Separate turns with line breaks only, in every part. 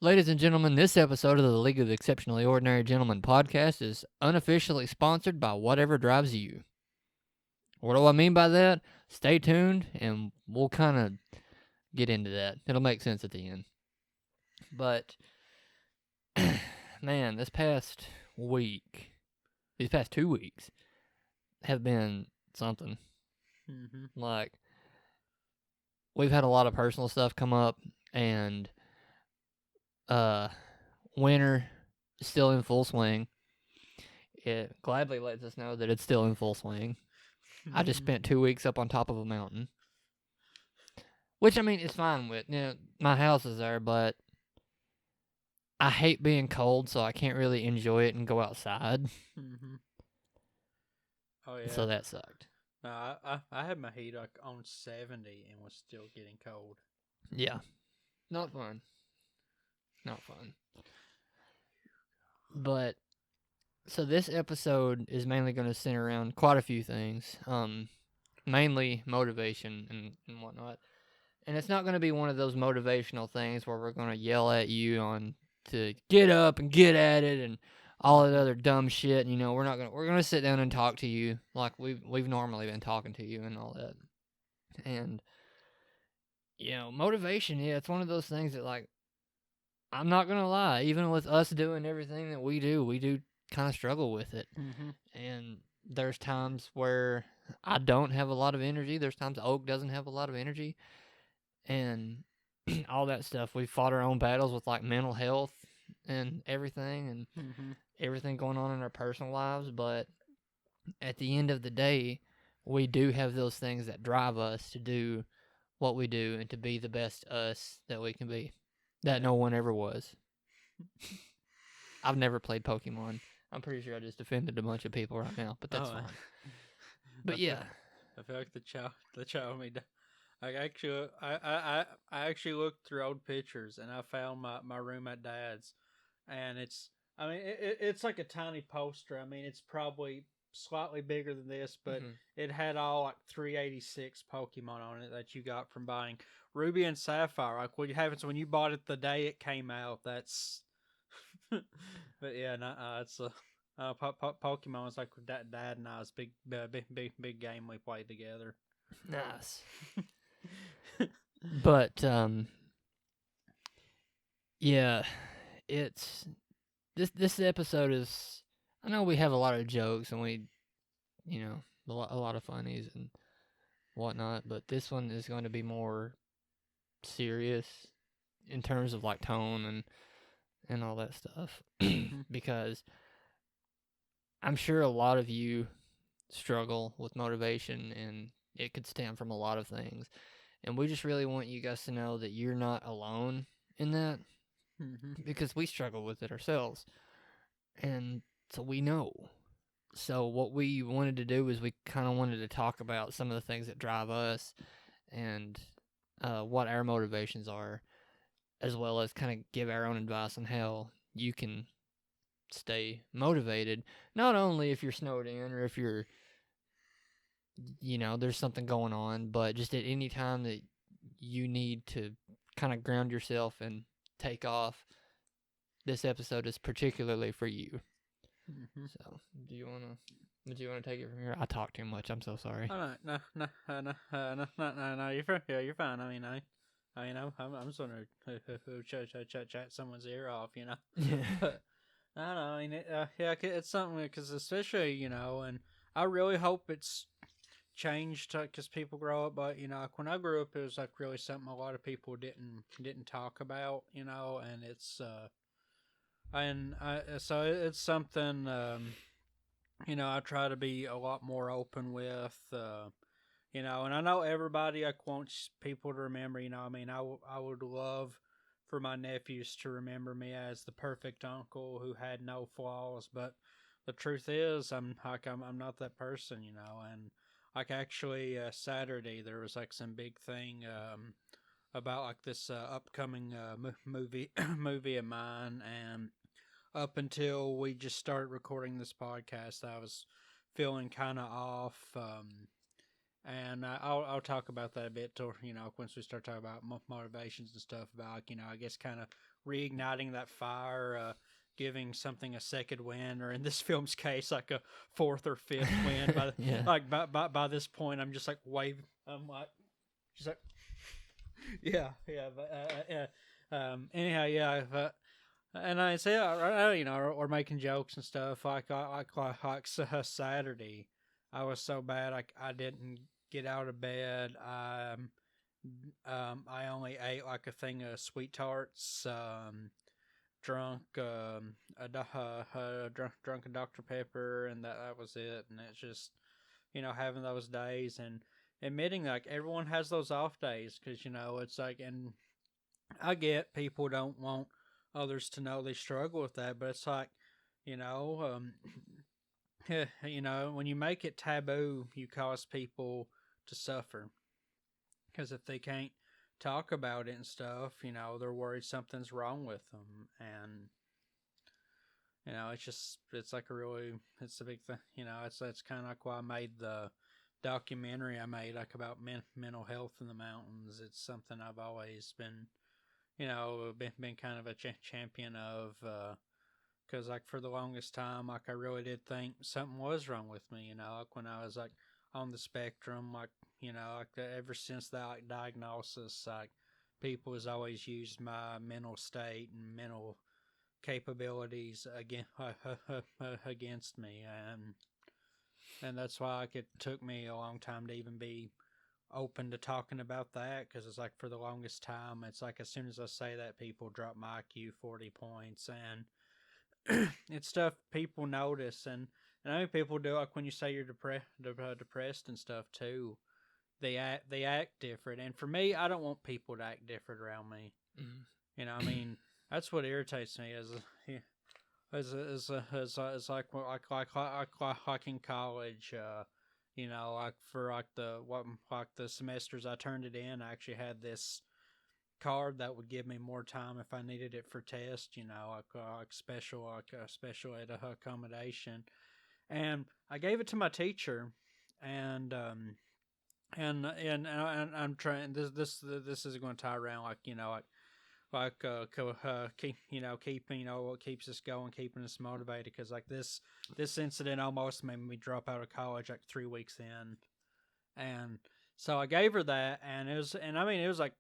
Ladies and gentlemen, this episode of the League of the Exceptionally Ordinary Gentlemen podcast is unofficially sponsored by Whatever Drives You. What do I mean by that? Stay tuned, and we'll kind of get into that. It'll make sense at the end. But, man, these past 2 weeks have been something.
Mm-hmm.
Like, we've had a lot of personal stuff come up, and winter is still in full swing. It gladly lets us know that it's still in full swing. I just spent 2 weeks up on top of a mountain. Which, I mean, it's fine with. My house is there, but I hate being cold, so I can't really enjoy it and go outside.
Mm-hmm. Oh, yeah.
So that sucked.
No, I had my heat on 70 and was still getting cold.
Yeah. Not fun. Not fun. But, so this episode is mainly going to center around quite a few things. Mainly motivation and whatnot. And it's not going to be one of those motivational things where we're going to yell at you to get up and get at it and all that other dumb shit. We're going to sit down and talk to you like we've normally been talking to you and all that. And motivation, yeah, it's one of those things that, like, I'm not going to lie, even with us doing everything that we do kind of struggle with it.
Mm-hmm.
And there's times where I don't have a lot of energy. There's times Oak doesn't have a lot of energy. And all that stuff. We fought our own battles with, like, mental health and everything and everything going on in our personal lives. But at the end of the day, we do have those things that drive us to do what we do and to be the best us that we can be. That no one ever was. I've never played Pokemon. I'm pretty sure I just offended a bunch of people right now, but that's fine. But yeah.
I feel like the child made. I actually looked through old pictures and I found my room at Dad's, and it's like a tiny poster. I mean, it's probably slightly bigger than this, but it had all like 386 Pokemon on it that you got from buying Ruby and Sapphire. Like what happens when you bought it the day it came out. That's, but yeah, it's Pokemon is like Dad and I's big game we played together.
Nice. But yeah, it's this episode is. I know we have a lot of jokes and we, a lot of funnies and whatnot, but this one is going to be more serious in terms of, like, tone and all that stuff. Because I'm sure a lot of you struggle with motivation, and it could stem from a lot of things. And we just really want you guys to know that you're not alone in that, because we struggle with it ourselves. And so we know. So what we wanted to do is we kind of wanted to talk about some of the things that drive us and what our motivations are, as well as kind of give our own advice on how you can stay motivated, not only if you're snowed in or if you're, there's something going on, but just at any time that you need to kind of ground yourself and take off. This episode is particularly for you. So, would you want to take it from here? I talk too much. I'm so sorry.
Oh, no. You're fine. I mean, I'm just gonna chat someone's ear off,
Yeah.
But I don't know. I mean, it's something because especially and I really hope it's changed because people grow up. But like when I grew up, it was like really something a lot of people didn't talk about, and it's so it's something I try to be a lot more open with, and I know everybody like wants people to remember, I mean, I would love for my nephews to remember me as the perfect uncle who had no flaws, but the truth is, I'm not that person, and like actually Saturday there was like some big thing about like this upcoming movie of mine, and up until we just started recording this podcast, I was feeling kind of off, and I'll talk about that a bit, or once we start talking about motivations and stuff, about I guess kind of reigniting that fire, giving something a second win, or in this film's case, like a fourth or fifth win.
Yeah.
By this point, I'm just like waving. I'm like, just like, yeah, yeah. But anyhow, yeah. And I say, or making jokes and stuff. Saturday, I was so bad I didn't get out of bed. I only ate like a thing of sweet tarts. Drunk drunk a Dr Pepper, and that was it. And it's just having those days and admitting like everyone has those off days because it's like, and I get people don't want others to know they struggle with that, but it's like you know um, when you make it taboo, you cause people to suffer because if they can't talk about it and stuff, they're worried something's wrong with them, and it's like it's a big thing. It's kind of like why I made the documentary I made like about mental health in the mountains. It's something I've always been been kind of a champion of, because like for the longest time, like I really did think something was wrong with me. Like when I was like on the spectrum, like ever since that like diagnosis, like people has always used my mental state and mental capabilities against me, and that's why like it took me a long time to even be open to talking about that, because it's like for the longest time it's like as soon as I say that, people drop my IQ 40 points, and it's stuff people notice, and I know people do, like when you say you're depressed and stuff too, they act different, and for me, I don't want people to act different around me. I mean, that's what irritates me as like in college, like for like the semesters I turned it in, I actually had this card that would give me more time if I needed it for tests, like special ed accommodation, and I gave it to my teacher, and I'm trying this is going to tie around keeping what keeps us going, keeping us motivated, because like this incident almost made me drop out of college like 3 weeks in, and so I gave her that, and it was like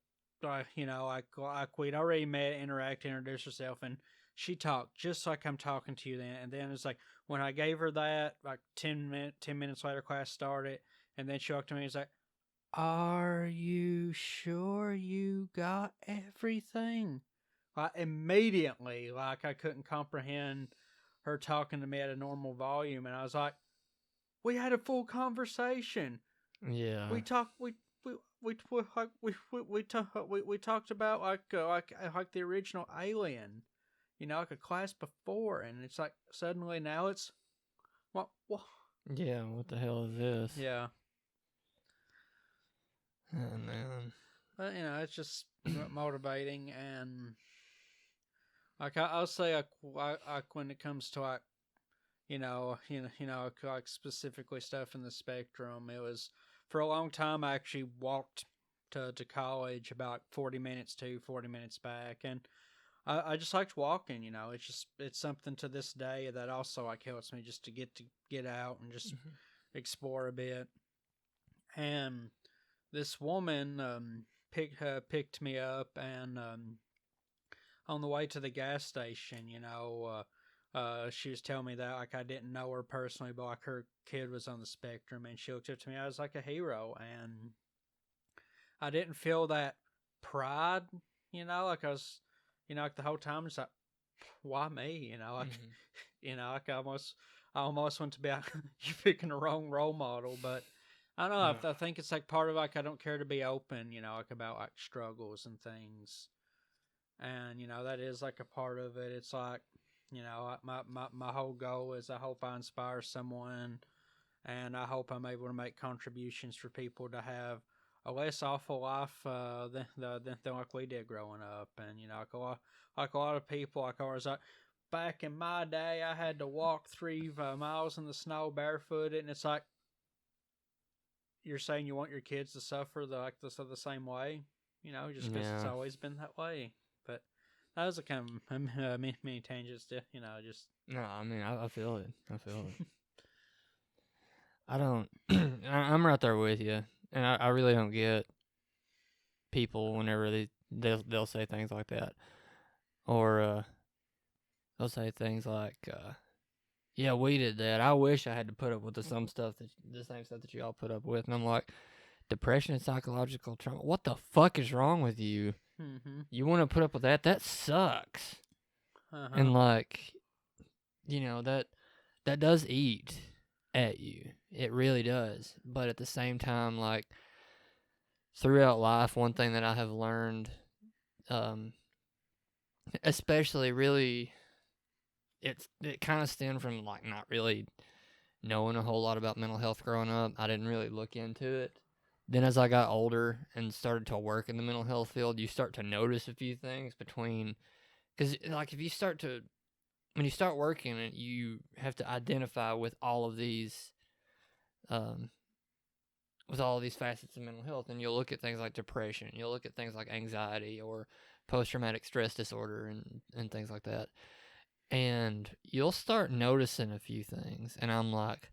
we'd already met, interacted, introduced herself, and she talked just like I'm talking to you then, and then it's like when I gave her that, like 10 minutes later, class started, and then she walked to me and was like, "Are you sure you got everything?" Like immediately, like I couldn't comprehend her talking to me at a normal volume, and I was like, "We had a full conversation.
Yeah.
We talked. We talked about like the original Alien, like a class before, and it's like suddenly now it's what?
Yeah, what the hell is this?
Yeah."
Oh, man.
But it's just motivating, and like I'll say like when it comes to like like specifically stuff in the spectrum, it was for a long time I actually walked to college about 40 minutes to 40 minutes back, and I just liked walking. It's something to this day that also like helps me just to get out and just explore a bit. And this woman picked me up, and on the way to the gas station, she was telling me that like I didn't know her personally, but like her kid was on the spectrum, and she looked up to me. I was like a hero, and I didn't feel that pride, like I was, like the whole time just like, why me, like, like I almost want to be like, you picking the wrong role model, but I don't know. I think it's like part of like I don't care to be open, like about like struggles and things, and that is like a part of it. It's like my whole goal is I hope I inspire someone, and I hope I'm able to make contributions for people to have a less awful life than like we did growing up, and like a lot of people like ours like. Back in my day, I had to walk 3 miles in the snow barefooted, and it's like, you're saying you want your kids to suffer the same way, just because it's always been that way. But That was a kind of many tangents to, just.
No, I mean, I feel it. I feel it. I don't. I'm right there with you, and I really don't get people whenever they'll say things like that, or they'll say things like, "Yeah, we did that. I wish I had to put up with the same stuff that you all put up with." And I'm like, depression and psychological trauma. What the fuck is wrong with you?
Mm-hmm.
You want to put up with that? That sucks. And like, that does eat at you. It really does. But at the same time, like, throughout life, one thing that I have learned, especially really, it kind of stemmed from like not really knowing a whole lot about mental health growing up. I didn't really look into it. Then as I got older and started to work in the mental health field, you start to notice a few things because like when you start working it, you have to identify um, with all of these facets of mental health, and you'll look at things like depression, you'll look at things like anxiety or post-traumatic stress disorder and things like that, and you'll start noticing a few things, and I'm like,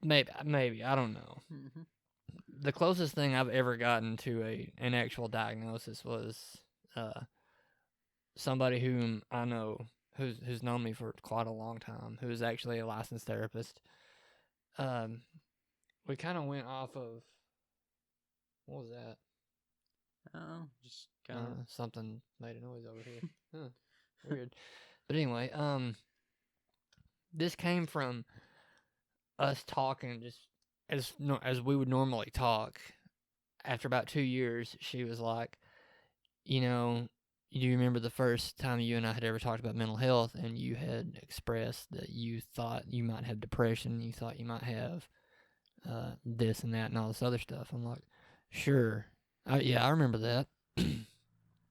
maybe I don't know.
Mm-hmm.
The closest thing I've ever gotten to an actual diagnosis was somebody whom I know who's known me for quite a long time, who is actually a licensed therapist. We kind of went off of what was that?
Oh, just kind of.
Something made a noise over here. Huh, weird. But anyway, this came from us talking just as we would normally talk. After about 2 years, she was like, you know, do you remember the first time you and I had ever talked about mental health, and you had expressed that you thought you might have depression, you thought you might have this and that and all this other stuff? I'm like, sure. Yeah, I remember that.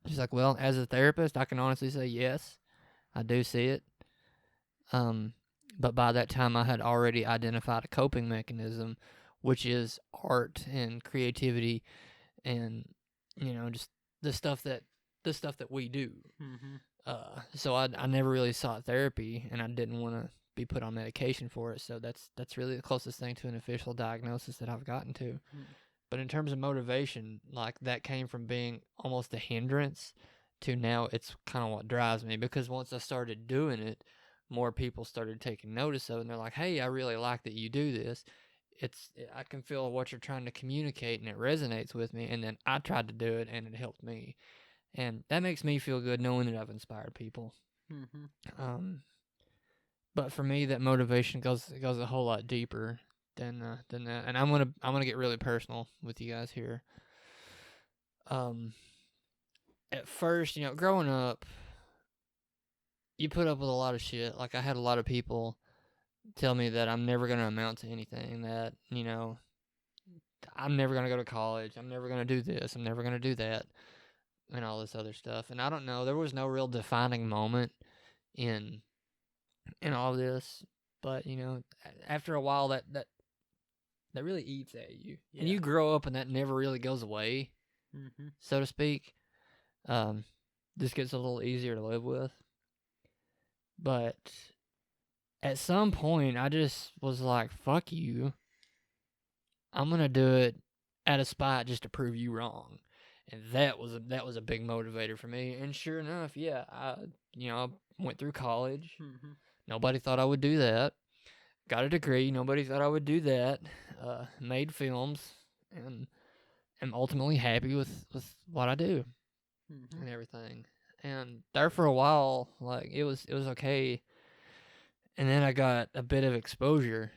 She's like, well, as a therapist, I can honestly say yes, I do see it. But by that time, I had already identified a coping mechanism, which is art and creativity, and just the stuff that we do.
Mm-hmm.
So I never really sought therapy, and I didn't want to be put on medication for it. So that's really the closest thing to an official diagnosis that I've gotten to.
Mm.
But in terms of motivation, like, that came from being almost a hindrance to now it's kind of what drives me, because once I started doing it, more people started taking notice of it, and they're like, hey, I really like that you do this. I can feel what you're trying to communicate, and it resonates with me. And then I tried to do it, and it helped me, and that makes me feel good knowing that I've inspired people.
Mm-hmm.
But for me, that motivation goes a whole lot deeper than that. And I'm gonna get really personal with you guys here. At first, growing up, you put up with a lot of shit. Like, I had a lot of people tell me that I'm never gonna amount to anything. That I'm never gonna go to college. I'm never gonna do this. I'm never gonna do that, and all this other stuff. And I don't know. There was no real defining moment in all this, but after a while, that really eats at you, and you grow up, and that never really goes away, so to speak. This gets a little easier to live with, but at some point, I just was like, "Fuck you! I'm gonna do it out of spite, just to prove you wrong." And that was a big motivator for me. And sure enough, yeah, I went through college.
Mm-hmm.
Nobody thought I would do that. Got a degree. Nobody thought I would do that. Made films, and am ultimately happy with what I do and everything. And there for a while, like, it was okay. And then I got a bit of exposure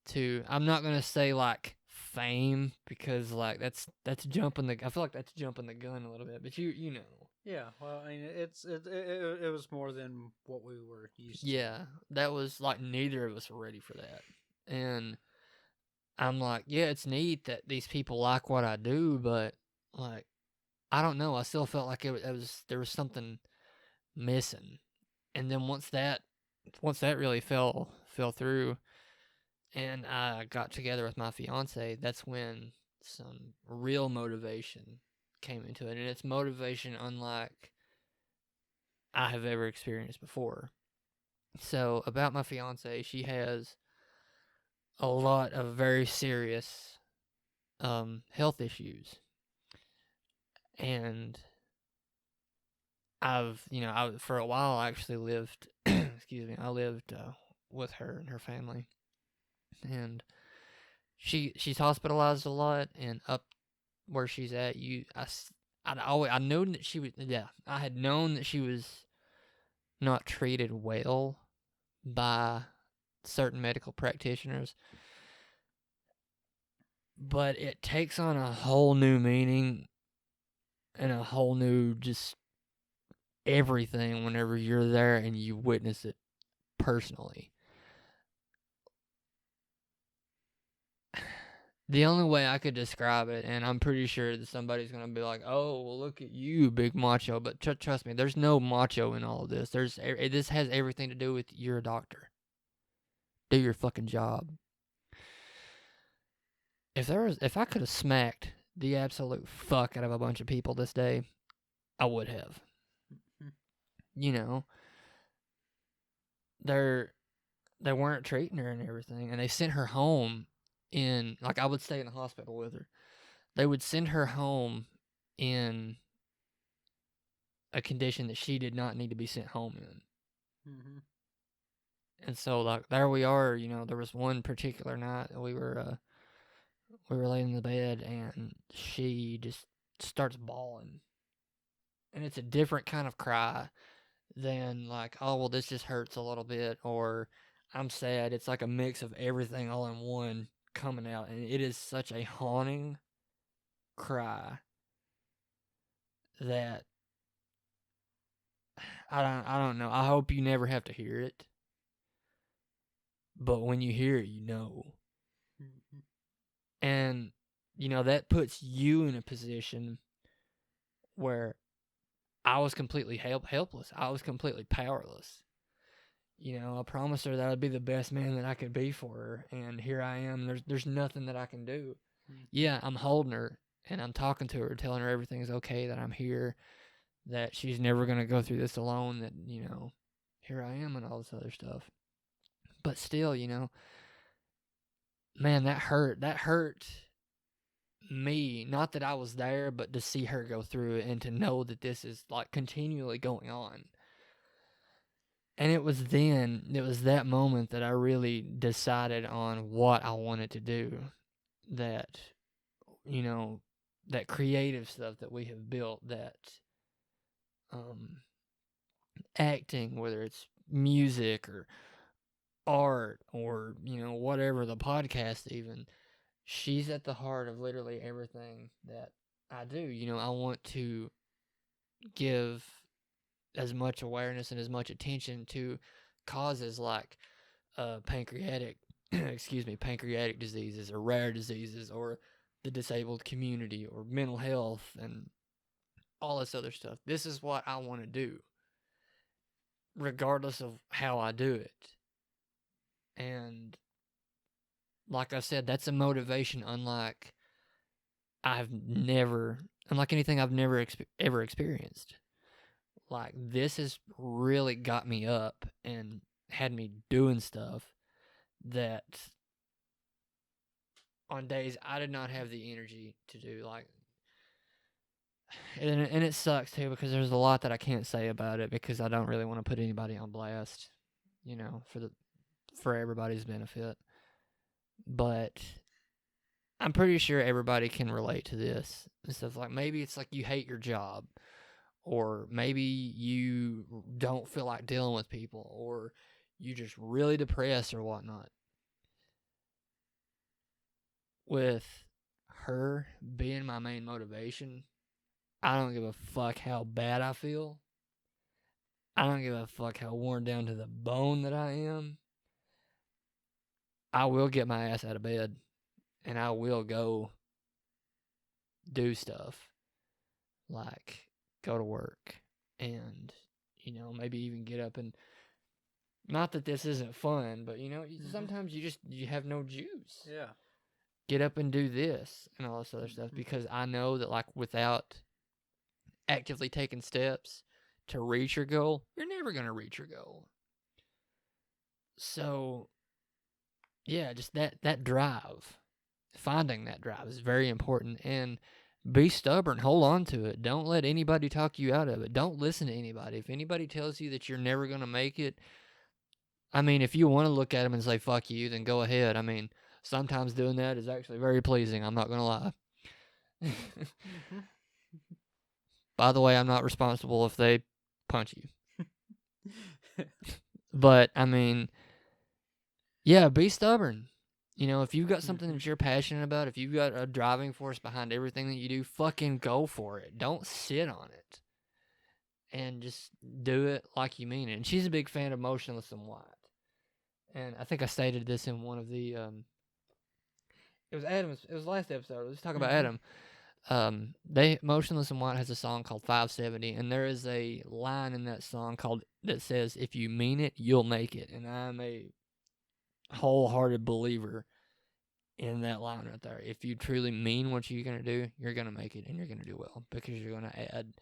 to, I'm not gonna say like fame, because like that's jumping the. I feel like that's jumping the gun a little bit. But you know.
Yeah, well, I mean, it was more than what we were used to.
Yeah, that was like, neither of us were ready for that. And I'm like, yeah, it's neat that these people like what I do, but like, I don't know. I still felt like there was something missing. And then once that really fell through, and I got together with my fiance, that's when some real motivation came into it, and it's motivation unlike I have ever experienced before. So, about my fiance, she has a lot of very serious health issues, and for a while I actually lived, excuse me, I lived with her and her family, and she's hospitalized a lot, and up where she's at, I know that she was, yeah, I had known that she was not treated well by certain medical practitioners, but it takes on a whole new meaning and a whole new just everything whenever you're there and you witness it personally. The only way I could describe it, and I'm pretty sure that somebody's gonna be like, "Oh, well, look at you, big macho," but trust me, there's no macho in all of this. This has everything to do with you're a doctor. Do your fucking job. If I could have smacked the absolute fuck out of a bunch of people this day, I would have. You know, they're they weren't treating her and everything, and they sent her home in, like, I would stay in the hospital with her. They would send her home in a condition that she did not need to be sent home in.
Mm-hmm.
And so, like, there we are. There was one particular night that we were laying in the bed, and she just starts bawling, and it's a different kind of cry than like, oh well, this just hurts a little bit, or I'm sad. It's like a mix of everything all in one coming out, and it is such a haunting cry that I don't know. I hope you never have to hear it, but when you hear it, you know.
Mm-hmm.
And that puts you in a position where I was completely helpless. I was completely powerless. I promised her that I'd be the best man that I could be for her, and here I am. There's nothing that I can do.
Mm-hmm.
Yeah, I'm holding her and I'm talking to her, telling her everything's okay, that I'm here, that she's never gonna go through this alone, that here I am, and all this other stuff. But still, man, that hurt. That hurt me. Not that I was there, but to see her go through it and to know that this is like continually going on. And it was that moment that I really decided on what I wanted to do. That, that creative stuff that we have built, that acting, whether it's music or art or, whatever, the podcast even, she's at the heart of literally everything that I do. I want to give as much awareness and as much attention to causes like pancreatic pancreatic diseases or rare diseases or the disabled community or mental health and all this other stuff. This is what I want to do regardless of how I do it. And like I said, that's a motivation unlike anything I've never ever experienced. Like, this has really got me up and had me doing stuff that on days I did not have the energy to do. Like, and it sucks too, because there's a lot that I can't say about it because I don't really want to put anybody on blast, for everybody's benefit. But I'm pretty sure everybody can relate to this and stuff. Like, maybe it's like you hate your job, or maybe you don't feel like dealing with people, or you just really depressed or whatnot. With her being my main motivation, I don't give a fuck how bad I feel. I don't give a fuck how worn down to the bone that I am. I will get my ass out of bed and I will go do stuff, like go to work and, maybe even get up and, not that this isn't fun, but sometimes you have no juice.
Yeah.
get up and do this and all this other stuff, because I know that, like, without actively taking steps to reach your goal, you're never going to reach your goal. So, yeah, just that drive, finding that drive is very important, and be stubborn, hold on to it. Don't let anybody talk you out of it. Don't listen to anybody. If anybody tells you that you're never going to make it, I mean, if you want to look at them and say, fuck you, then go ahead. I mean, sometimes doing that is actually very pleasing. I'm not going to lie. By the way, I'm not responsible if they punch you. But, I mean, yeah, be stubborn. You know, if you've got something that you're passionate about, if you've got a driving force behind everything that you do, fucking go for it. Don't sit on it. And just do it like you mean it. And she's a big fan of Motionless in White. And I think I stated this in one of the, it was Adam's, it was last episode. Let's talk about Adam. Motionless in White has a song called 570, and there is a line in that song that says, if you mean it, you'll make it. And I'm a wholehearted believer in that line right there. If you truly mean what you're going to do, you're going to make it, and you're going to do well, because you're going to add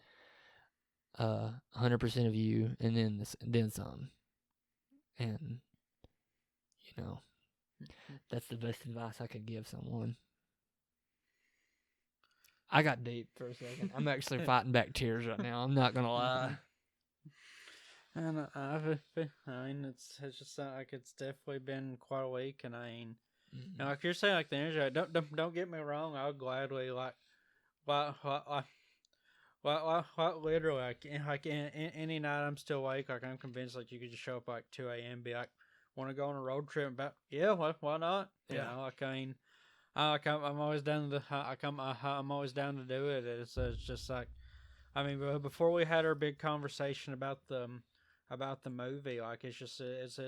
100% of you, and then some. And, you know, that's the best advice I could give someone. I got deep for a second. I'm actually fighting back tears right now. I'm not gonna lie.
And I mean, it's just like it's definitely been quite a week, and I mean, like you're saying, like the energy. Don't get me wrong. I'll gladly like, literally like any night I'm still awake. Like I'm convinced like you could just show up like 2 a.m. Be like, want to go on a road trip? About yeah, why not? You know, like I mean. I'm always down to I'm always down to do it. It's just like, I mean, before we had our big conversation about the movie, like it's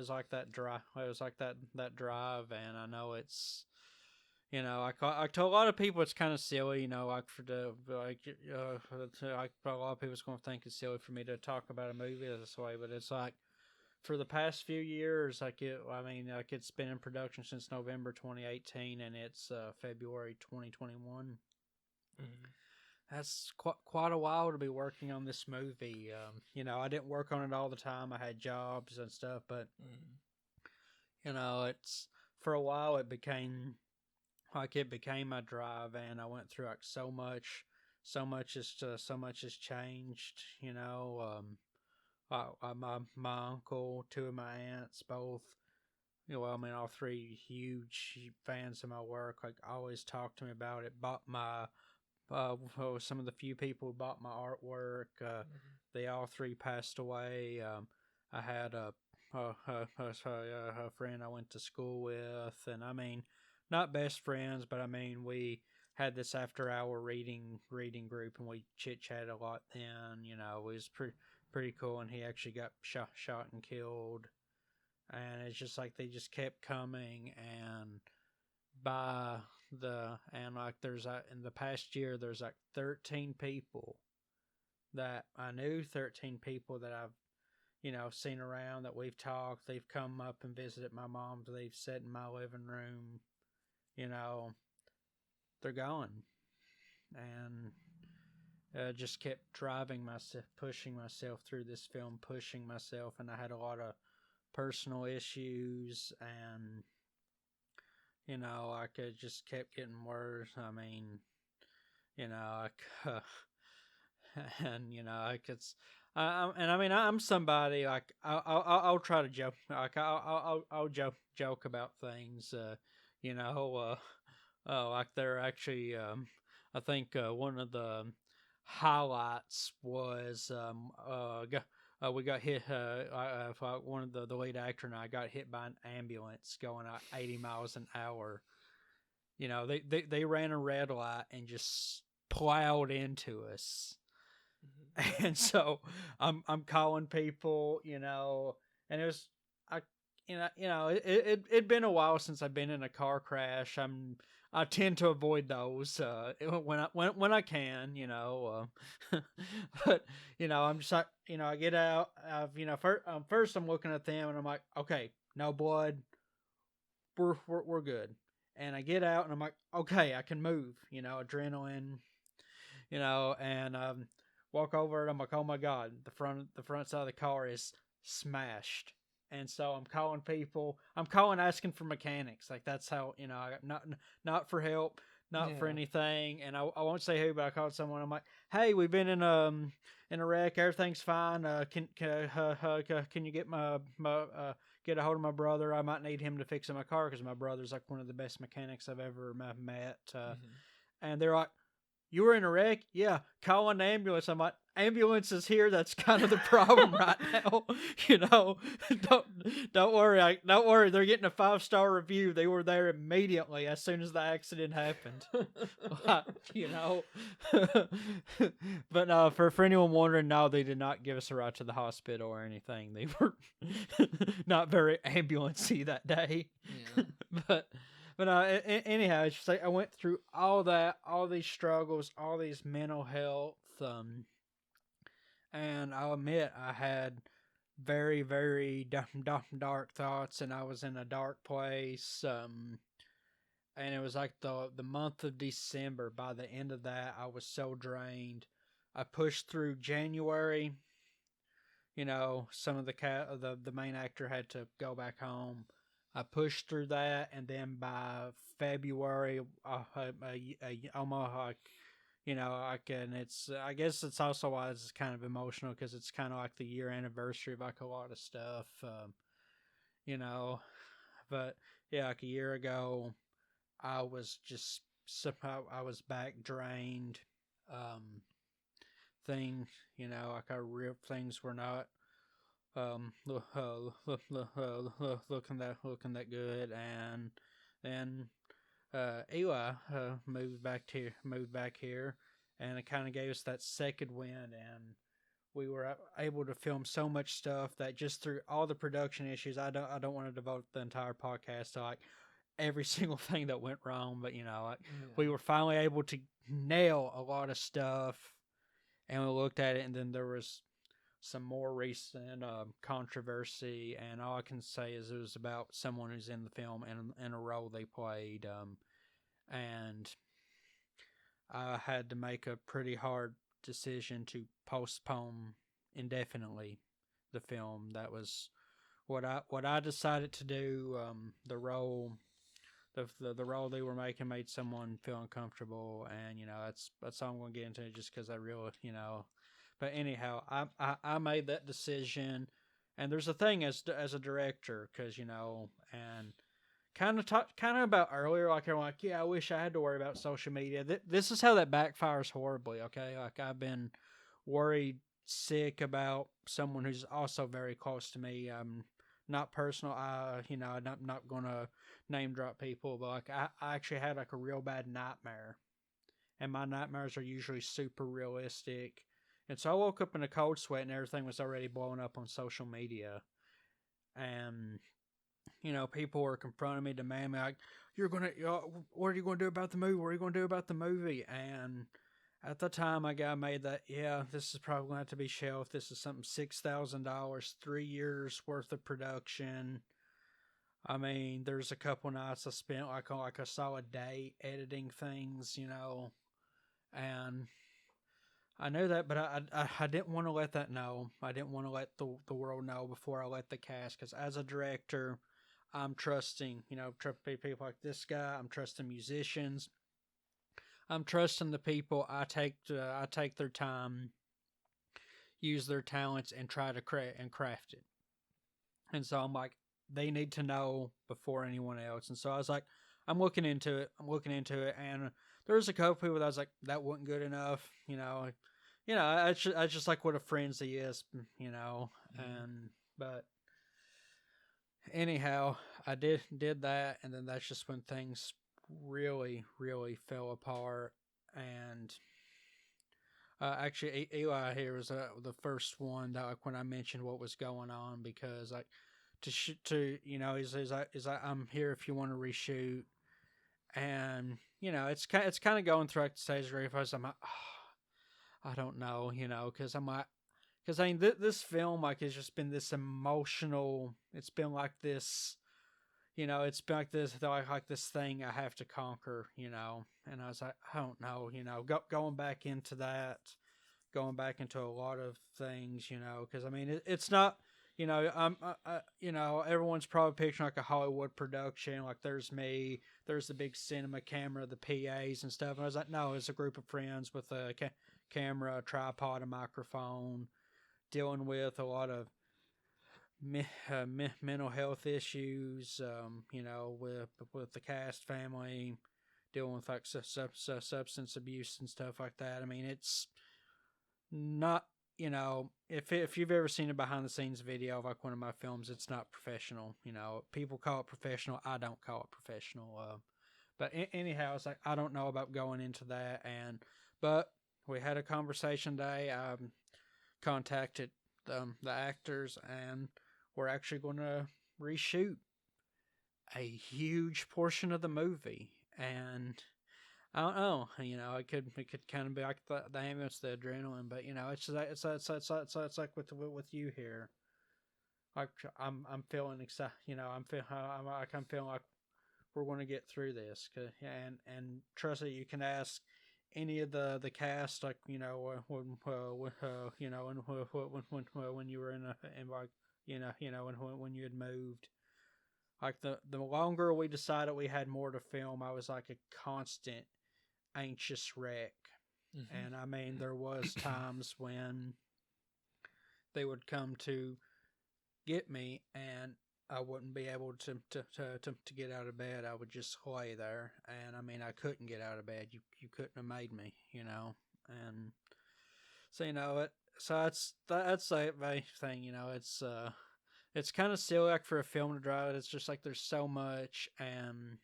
like that drive. It was like that drive, and I know it's, you know, I told a lot of people it's kind of silly, you know, like like a lot of people's going to think it's silly for me to talk about a movie this way, but it's like, for the past few years, like it's been in production since November 2018, and it's February 2021. That's quite a while to be working on this movie. You know, I didn't work on it all the time. I had jobs and stuff, but you know, it's for a while it became my drive, and I went through like so much has changed. You know. My uncle, two of my aunts, both, you know, well, I mean, all three huge fans of my work. Like, always talk to me about it. Bought my, some of the few people who bought my artwork. They all three passed away. I had a friend I went to school with, and I mean, not best friends, but I mean, we had this after-hour reading group, and we chit-chatted a lot. Then, you know, it was pretty cool, and he actually got shot and killed, and it's just like they just kept coming, and like there's in the past year there's like 13 people that I knew, 13 people that I've, you know, seen around, that we've talked, they've come up and visited my mom, they've sat in my living room, you know, they're gone, and just kept driving myself, pushing myself through this film, pushing myself, and I had a lot of personal issues, and you know, I could just kept getting worse. I mean, you know, and you know, and I mean, I'm somebody like I'll try to joke, like I'll joke about things, you know, like they're actually, I think one of the highlights was we got hit. One of the lead actor and I got hit by an ambulance going at 80 miles an hour. You know, they ran a red light and just plowed into us. And so I'm calling people, you know, and it was it'd been a while since I've been in a car crash. I tend to avoid those when I can, you know. But you know, I'm just like, you know, I get out. You know, first I'm looking at them and I'm like, okay, no blood, we're good. And I get out and I'm like, okay, I can move, adrenaline, and walk over and I'm like, oh my god, the front side of the car is smashed. And so I'm calling people. I'm calling, asking for mechanics. Like that's how not for help, not for
Yeah.
anything. And I won't say who, but I called someone. I'm like, hey, we've been in a wreck. Everything's fine. Can you get a hold of my brother? I might need him to fix my car because my brother's like one of the best mechanics I've ever met.
Mm-hmm.
And they're like, you were in a wreck? Yeah, call an ambulance. I'm like, ambulance is here. That's kind of the problem right now. you know, don't worry. Don't worry. They're getting a 5-star review. They were there immediately as soon as the accident happened. you know, but no, for anyone wondering, no, they did not give us a ride to the hospital or anything. They were not very ambulancey that day.
Yeah.
but anyhow, it's just like I went through all that, all these struggles, all these mental health, and I'll admit I had very, very dark thoughts, and I was in a dark place. And it was like the month of December. By the end of that, I was so drained. I pushed through January. Some of the main actor had to go back home. I pushed through that, and then by February, almost like, and I guess it's also why it's kind of emotional because it's kind of like the year anniversary of like a lot of stuff, you know. But yeah, like a year ago, I was just somehow I was back drained. Um, thing, like our real things were not looking that good, and then Eli moved back here, and it kind of gave us that second wind, and we were able to film so much stuff that just through all the production issues, I don't want to devote the entire podcast to like every single thing that went wrong, but like we were finally able to nail a lot of stuff, and we looked at it, and then there was some more recent controversy, and all I can say is it was about someone who's in the film and in a role they played, and I had to make a pretty hard decision to postpone indefinitely the film. That was what I decided to do. The role. The role they were making made someone feel uncomfortable, and that's all I'm going to get into, just because I really But anyhow, I made that decision, and there's a thing as a director, because and kind of about earlier, like I'm like, yeah, I wish I had to worry about social media. This is how that backfires horribly. Okay, like I've been worried sick about someone who's also very close to me. Not personal. Not gonna name drop people, but like I actually had like a real bad nightmare, and my nightmares are usually super realistic. And so I woke up in a cold sweat, and everything was already blowing up on social media, and people were confronting me, demanding me like, what are you gonna do about the movie? What are you gonna do about the movie? And at the time, I made that, yeah, this is probably going to have to be shelved. This is something $6,000, 3 years worth of production. I mean, there's a couple nights I spent like a solid day editing things, and I knew that, but I didn't want to let that know. I didn't want to let the world know before I let the cast, because as a director, I'm trusting, people like this guy. I'm trusting musicians. I'm trusting the people. I take their time, use their talents, and try to craft it. And so I'm like, they need to know before anyone else. And so I was like, I'm looking into it. And there was a couple people that I was like, that wasn't good enough. I just like what a frenzy is. And but anyhow, I did that, and then that's just when things really, really fell apart. And actually, Eli here was the first one that, like, when I mentioned what was going on, because like he's like, I'm here if you want to reshoot, and it's kind of going through like the stage where I'm like, oh, I don't know, because I'm like, because I mean this film like has just been this emotional. It's been like this. it's been like this thing I have to conquer, and I was like, I don't know, going back into that, going back into a lot of things, because I mean, it's not, everyone's probably picturing like a Hollywood production, like there's me, there's the big cinema camera, the PAs and stuff. And I was like, no, it's a group of friends with a camera, a tripod, a microphone, dealing with a lot of mental health issues, with the cast family, dealing with like substance abuse and stuff like that. I mean, it's not, if you've ever seen a behind the scenes video of like one of my films, it's not professional. People call it professional. I don't call it professional. But anyhow, it's like I don't know about going into that, but we had a conversation today. I contacted the actors, and we're actually going to reshoot a huge portion of the movie, and I don't know, it could kind of be like the ambulance, the adrenaline, but it's like with you here, like I'm feeling excited, I'm feeling like we're going to get through this, and trust that you can ask any of the cast, like when you were in like when you had moved, like the longer we decided we had more to film, I was like a constant anxious wreck.
Mm-hmm.
And I mean, there was times when they would come to get me, and I wouldn't be able to get out of bed. I would just lay there, and I mean, I couldn't get out of bed. You couldn't have made me, And so that's the thing. It's kind of silly, like for a film to draw it. It's just like there's so much, and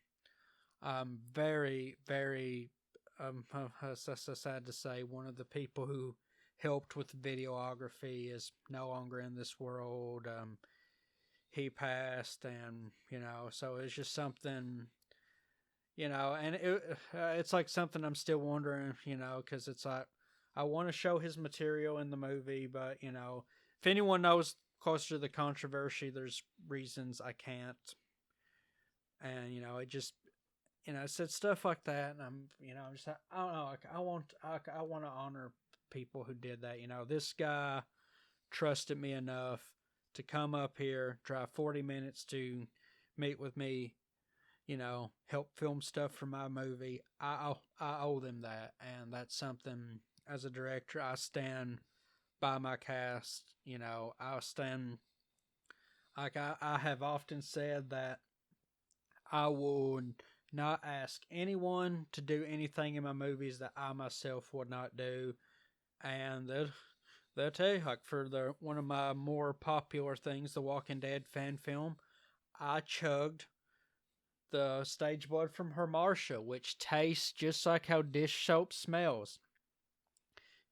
I'm very, very so sad to say one of the people who helped with videography is no longer in this world. He passed, and so it's just something, and it's like something I'm still wondering, because it's like I want to show his material in the movie, but if anyone knows closer to the controversy, there's reasons I can't, and it just said stuff like that, and I'm just I don't know, like I want to honor people who did that. This guy trusted me enough to come up here, drive 40 minutes to meet with me, help film stuff for my movie. I owe them that, and that's something as a director I stand by my cast. I stand, like I have often said that I would not ask anyone to do anything in my movies that I myself would not do, and they'll tell you, like for one of my more popular things, the Walking Dead fan film, I chugged the stage blood from her Marsha, which tastes just like how dish soap smells.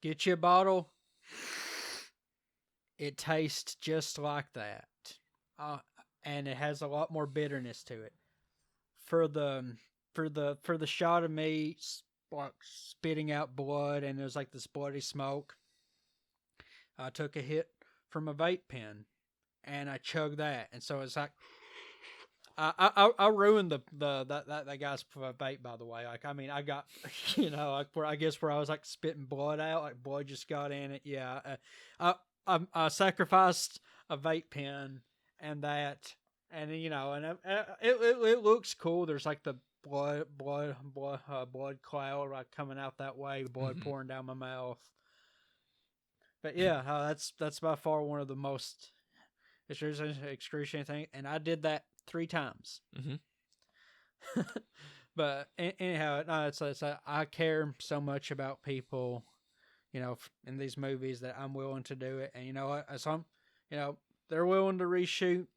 Get you a bottle, it tastes just like that, and it has a lot more bitterness to it. For the shot of me like spitting out blood, and it was like this bloody smoke, I took a hit from a vape pen, and I chugged that, and so it's like I ruined that guy's vape, by the way. Like, I mean, I got like where I was like spitting blood out, like blood just got in it. Yeah, I sacrificed a vape pen and that, and it looks cool. There's like the blood cloud like coming out that way, blood
Mm-hmm.
pouring down my mouth. But yeah, that's by far one of the most excruciating thing, and I did that 3 times.
Mm-hmm.
But anyhow, no, it's I care so much about people, in these movies, that I'm willing to do it, and they're willing to reshoot.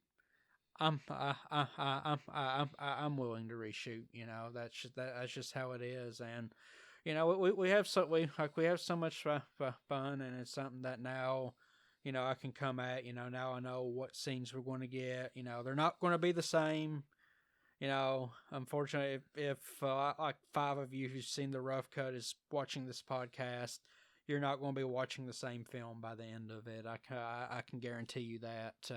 I'm willing to reshoot. That's just how it is, and we have so much fun, and it's something that now, I can come at. Now I know what scenes we're going to get. They're not going to be the same. Unfortunately, if like 5 of you who've seen the rough cut is watching this podcast, you're not going to be watching the same film by the end of it. I can guarantee you that.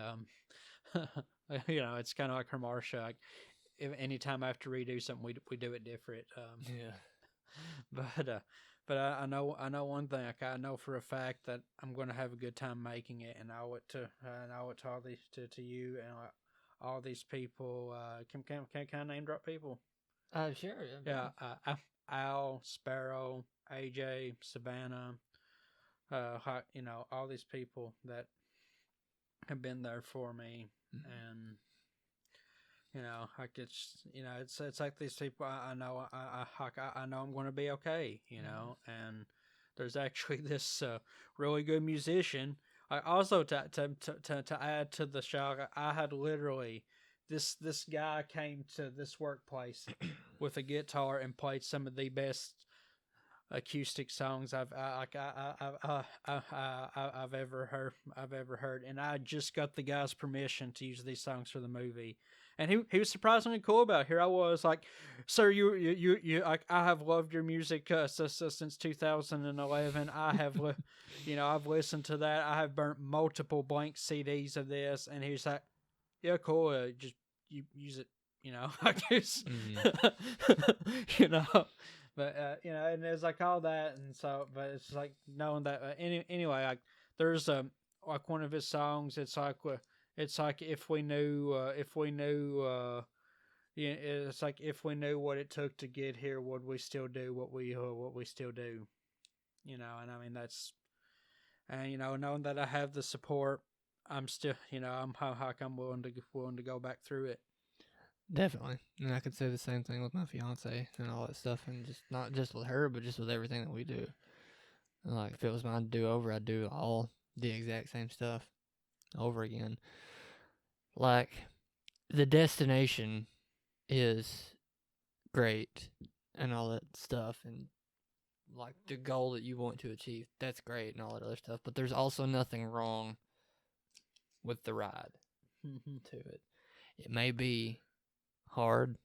It's kind of like her Marsha. Like, if anytime I have to redo something, we do it different.
Yeah.
But I know one thing. Like, I know for a fact that I'm going to have a good time making it, and I owe it to all these to you and all these people. Can I name drop people?
Sure.
Yeah, Al, Sparrow, AJ, Savannah. All these people that have been there for me, and like it's like these people I know I know I'm going to be okay, and there's actually this really good musician. I also to add to the shock, I had literally this guy came to this workplace with a guitar and played some of the best acoustic songs I've ever heard, and I just got the guy's permission to use these songs for the movie, and he was surprisingly cool about it. Here I was like, "Sir, I have loved your music since 2011. I've listened to that. I have burnt multiple blank CDs of this," and he's like, "Yeah, cool. Just you use it." I guess, you know, but and there's like all that, and so, but it's like knowing that. Anyway, like there's like one of his songs. It's like if we knew, it's like if we knew what it took to get here, would we still do what we still do? And I mean that's, and knowing that I have the support, I'm still, I'm willing to go back through it.
Definitely. And I could say the same thing with my fiance and all that stuff, and just not just with her, but just with everything that we do. And like, if it was mine to do over, I'd do all the exact same stuff over again. Like, the destination is great and all that stuff, and like the goal that you want to achieve, that's great and all that other stuff. But there's also nothing wrong with the ride to it. It may be hard.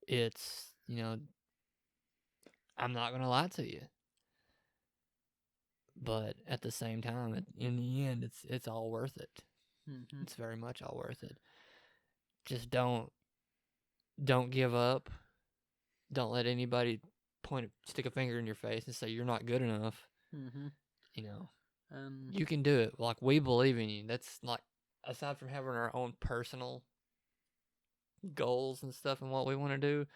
It's, I'm not going to lie to you. But at the same time, in the end, it's all worth it.
Mm-hmm.
It's very much all worth it. Just don't give up. Don't let anybody stick a finger in your face and say you're not good enough.
Mm-hmm.
You can do it. Like, we believe in you. That's like, aside from having our own personal goals and stuff and what we want to do,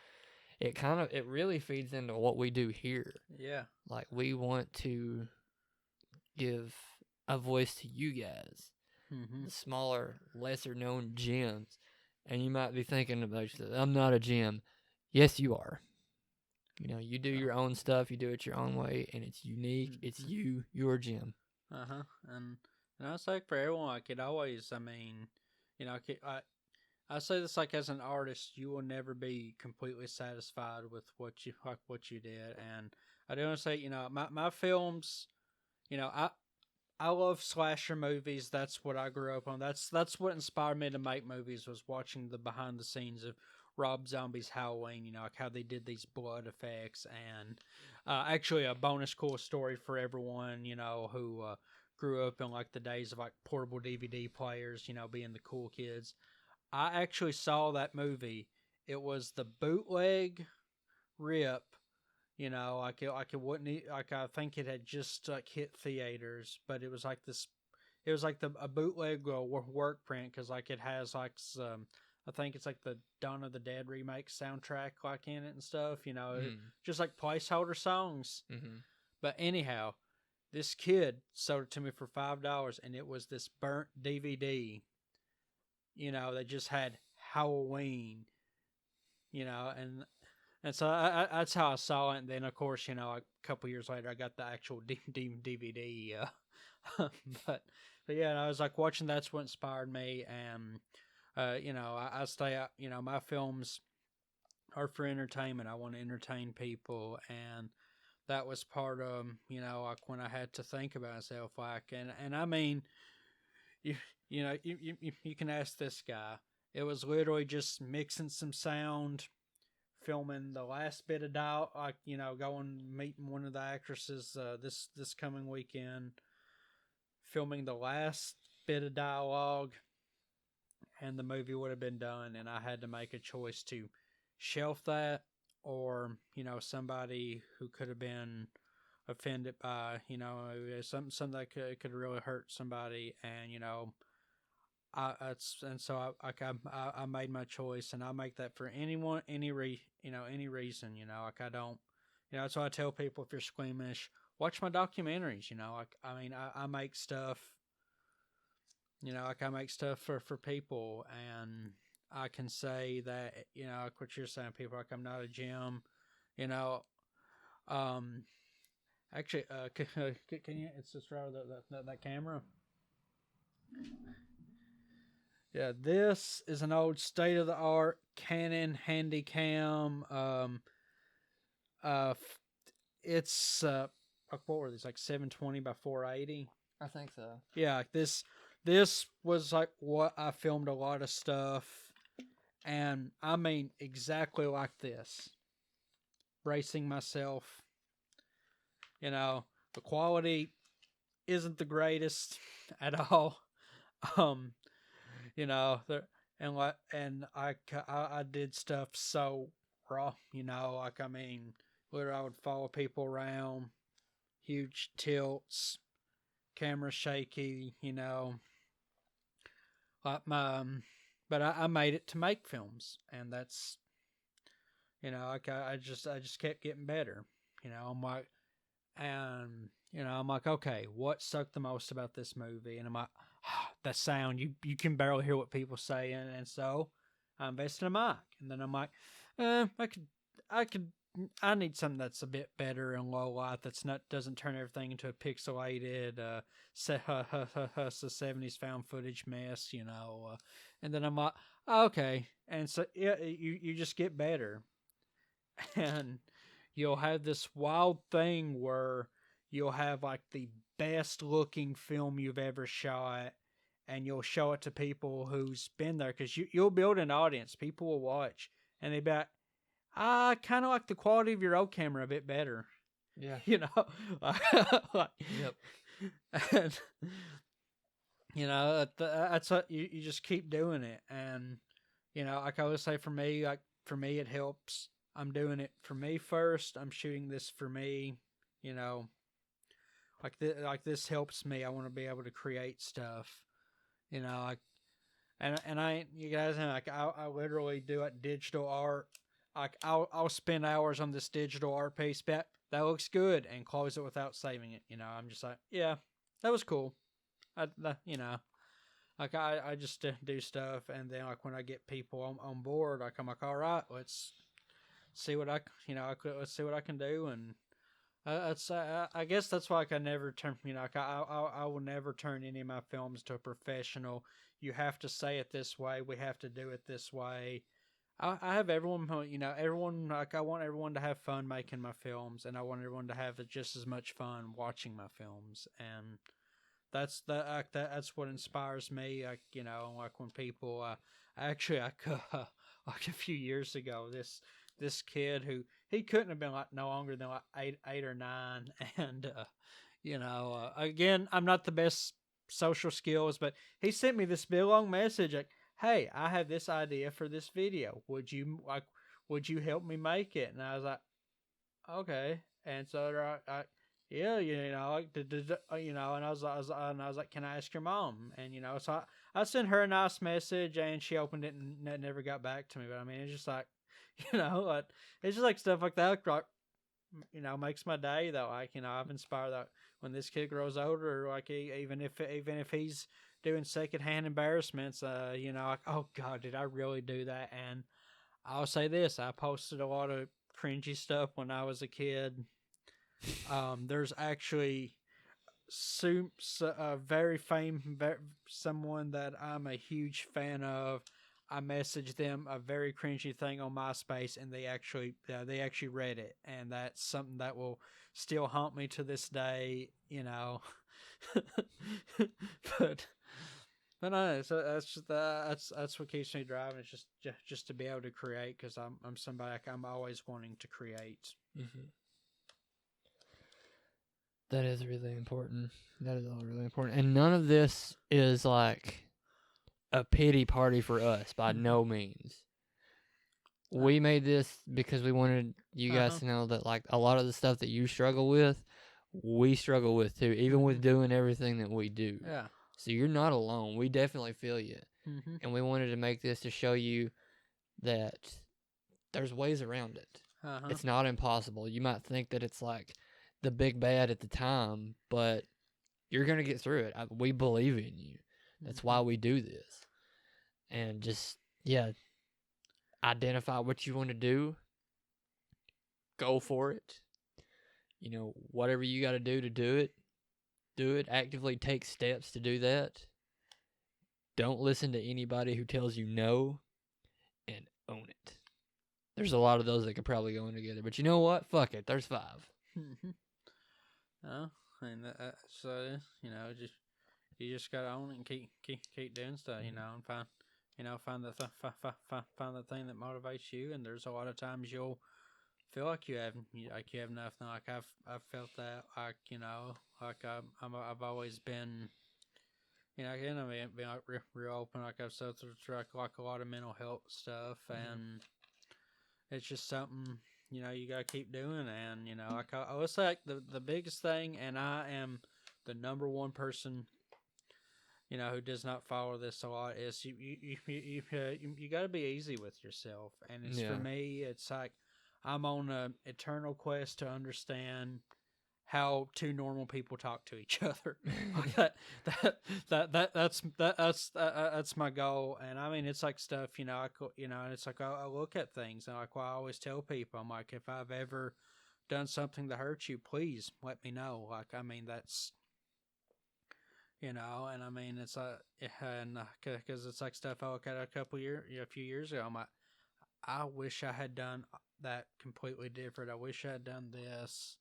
it really feeds into what we do here.
Yeah.
Like, we want to give a voice to you guys, the smaller, lesser known gyms. And you might be thinking about yourself, I'm not a gym. Yes, you are. You do your own stuff, you do it your own way, and it's unique. It's your gym.
And it's like for everyone, like it always, I mean, I say this like as an artist, you will never be completely satisfied with what you did. And I do want to say, my films, I love slasher movies. That's what I grew up on. That's what inspired me to make movies, was watching the behind the scenes of Rob Zombie's Halloween. Like how they did these blood effects, and actually a bonus cool story for everyone who grew up in like the days of like portable DVD players. Being the cool kids. I actually saw that movie. It was the bootleg rip. Like it wouldn't, like I think it had just like hit theaters, but it was like this. It was like a bootleg work print, because like it has like some. I think it's like the Dawn of the Dead remake soundtrack like in it and stuff. Just like placeholder songs.
Mm-hmm.
But anyhow, this kid sold it to me for $5, and it was this burnt DVD. They just had Halloween. And so that's how I saw it. And then, of course, a couple years later, I got the actual DVD. But yeah, I was like watching. That's what inspired me. And I stay out. My films are for entertainment. I want to entertain people, and that was part of like when I had to think about myself. Like, and I mean, you you can ask this guy. It was literally just mixing some sound, filming the last bit of dialogue, like going meeting one of the actresses this coming weekend, filming the last bit of dialogue, and the movie would have been done, and I had to make a choice to shelf that, or somebody who could have been offended by something that could really hurt somebody, and I made my choice, and I make that for anyone, any reason. Like I don't, that's why I tell people, if you're squeamish, watch my documentaries. I make stuff. I make stuff for people, and I can say that like what you're saying, people, like I'm not a gym. You know, um, actually, can you? It's just right that camera. Yeah, this is an old state of the art Canon Handycam. Uh, it's like, what were these, like 720 by 480?
I think so.
Yeah, this was like what I filmed a lot of stuff, and I mean exactly like this. Bracing myself. The quality isn't the greatest at all. Um, I did stuff so raw, like I mean, literally I would follow people around, huge tilts, camera shaky, like but I made it to make films, and that's, like I just kept getting better, I'm like, and I'm like, okay, what sucked the most about this movie? And I'm like, the sound, you can barely hear what people say, and so I invested in a mic, and then I'm like, I need something that's a bit better in low light, that's not, doesn't turn everything into a pixelated 70s found footage mess, and then I'm like, okay, and so yeah, you just get better, and you'll have this wild thing where you'll have like the best looking film you've ever shot, and you'll show it to people who's been there, because you'll build an audience. People will watch, and they be like, I kind of like the quality of your old camera a bit better.
Yeah.
Like,
Yep.
And, that's what you just keep doing it. And, like I always say, for me, it helps. I'm doing it for me first. I'm shooting this for me, like this helps me. I want to be able to create stuff, like, and you guys know, like I literally do it digital art. Like I'll spend hours on this digital art piece, but that looks good, and close it without saving it. I'm just like, yeah, that was cool. Like I just do stuff, and then like when I get people on board, like I'm like, all right, let's see what let's see what I can do, and I guess that's why I can never turn, I will never turn any of my films to a professional. You have to say it this way. We have to do it this way. I have everyone, everyone, like I want everyone to have fun making my films, and I want everyone to have just as much fun watching my films, and that's what inspires me. Like like when people, actually, like a few years ago, this kid who he couldn't have been like no longer than like 8 or 9, and again, I'm not the best social skills, but he sent me this big long message like, hey, I have this idea for this video. Would you help me make it? And I was like, okay. And so yeah, like, and I was like, can I ask your mom? And so I sent her a nice message, and she opened it and never got back to me. But I mean, it's just like, like, it's just like stuff like that, like, makes my day though. Like, I've inspired that when this kid grows older, like even if he's doing secondhand embarrassments, like, oh God, did I really do that? And I'll say this: I posted a lot of cringy stuff when I was a kid. There's actually someone that I'm a huge fan of. I messaged them a very cringy thing on MySpace, and they actually read it, and that's something that will still haunt me to this day. But no, so that's what keeps me driving. It's just to be able to create, because I'm somebody, like, I'm always wanting to create.
Mm-hmm. That is really important. That is all really important, and none of this is like a pity party for us by no means. We made this because we wanted you guys to know that, like, a lot of the stuff that you struggle with, we struggle with too, even with doing everything that we do.
Yeah.
So you're not alone. We definitely feel you.
Mm-hmm.
And we wanted to make this to show you that there's ways around it. It's not impossible. You might think that it's like the big bad at the time, but you're going to get through it. We believe in you. That's why we do this. And just, yeah, identify what you want to do. Go for it. You know, whatever you got to do it. Do it. Actively take steps to do that. Don't listen to anybody who tells you no, and own it. There's a lot of those that could probably go in together, but you know what? Fuck it. There's 5.
Oh, and so you know, you just gotta own it and keep doing stuff, you know, and find the thing that motivates you. And there's a lot of times you'll feel like you have nothing. Like I've felt that, like, you know, like I've always been, you know, again, I mean, being like real open, like I've suffered through like a lot of mental health stuff, and it's just something, you know, you gotta keep doing. And, you know, like I would say, like the biggest thing, and I am the number one person, you know, who does not follow this a lot, is you got to be easy with yourself. And it's for me, it's like I'm on an eternal quest to understand how two normal people talk to each other. Like that's my goal. And I mean, it's like stuff, you know, and it's like I look at things, and like, well, I always tell people, I'm like, if I've ever done something to hurt you, please let me know. Like, I mean, that's, you know, and I mean, it's like, and because it's like stuff I look at a few years ago. I'm like, I wish I had done that completely different. I wish I had done this,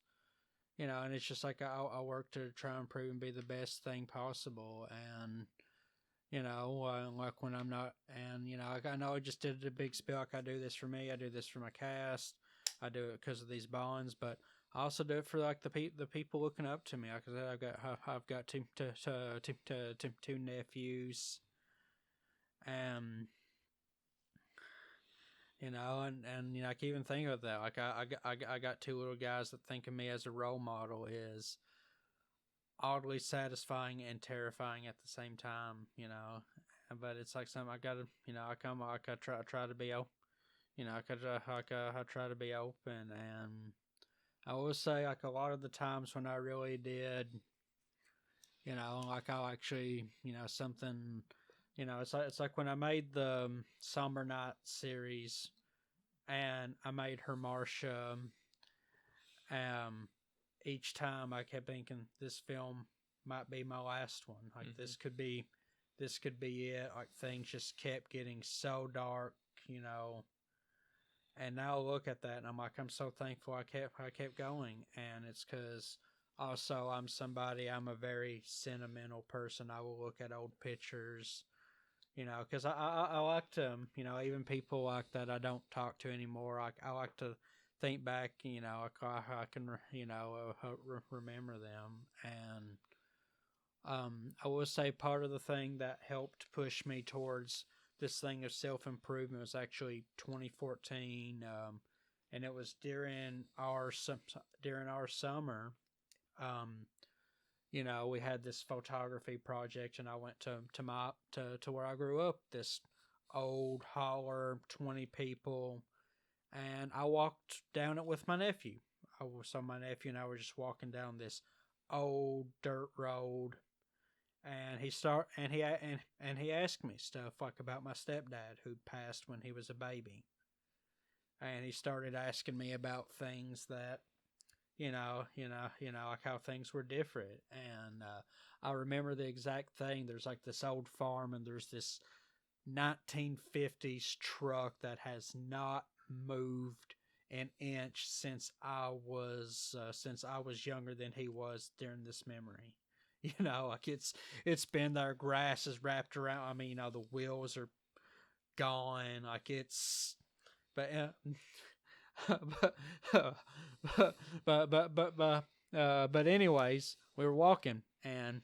you know. And it's just like I work to try and improve and be the best thing possible. And, you know, like when I'm not, and, you know, like I know I just did a big spill. Like, I do this for me. I do this for my cast. I do it because of these bonds, but I also do it for like the people looking up to me. Like I said, I've got two nephews, and, you know, and you know, I can even think of that. Like I got 2 little guys that think of me as a role model is oddly satisfying and terrifying at the same time. You know, but it's like something I gotta, you know, I try to be, you know, I try to be open. And I will say, like, a lot of the times when I really did, you know, like, I'll actually, you know, something, you know, it's like when I made the Somber Night series, and I made her Marsha. Um, each time I kept thinking this film might be my last one. Like, this could be it. Like, things just kept getting so dark, you know. And now I look at that and I'm like, I'm so thankful I kept going. And it's because also I'm a very sentimental person. I will look at old pictures, you know, because I like to, you know, even people like that I don't talk to anymore. I like to think back, you know, I can, you know, remember them. And I will say part of the thing that helped push me towards this thing of self improvement was actually 2014, and it was during our summer. Um, you know, we had this photography project, and I went to where I grew up, this old holler, 20 people, and I walked down it with my nephew. So my nephew and I were just walking down this old dirt road, and he asked me stuff like about my stepdad who passed when he was a baby, and he started asking me about things that, like how things were different. And I remember the exact thing. There's like this old farm, and there's this 1950s truck that has not moved an inch since I was younger than he was during this memory. You know, like it's been there. Grass is wrapped around. I mean, you know, the wheels are gone. Like it's, but but but anyways, we were walking, and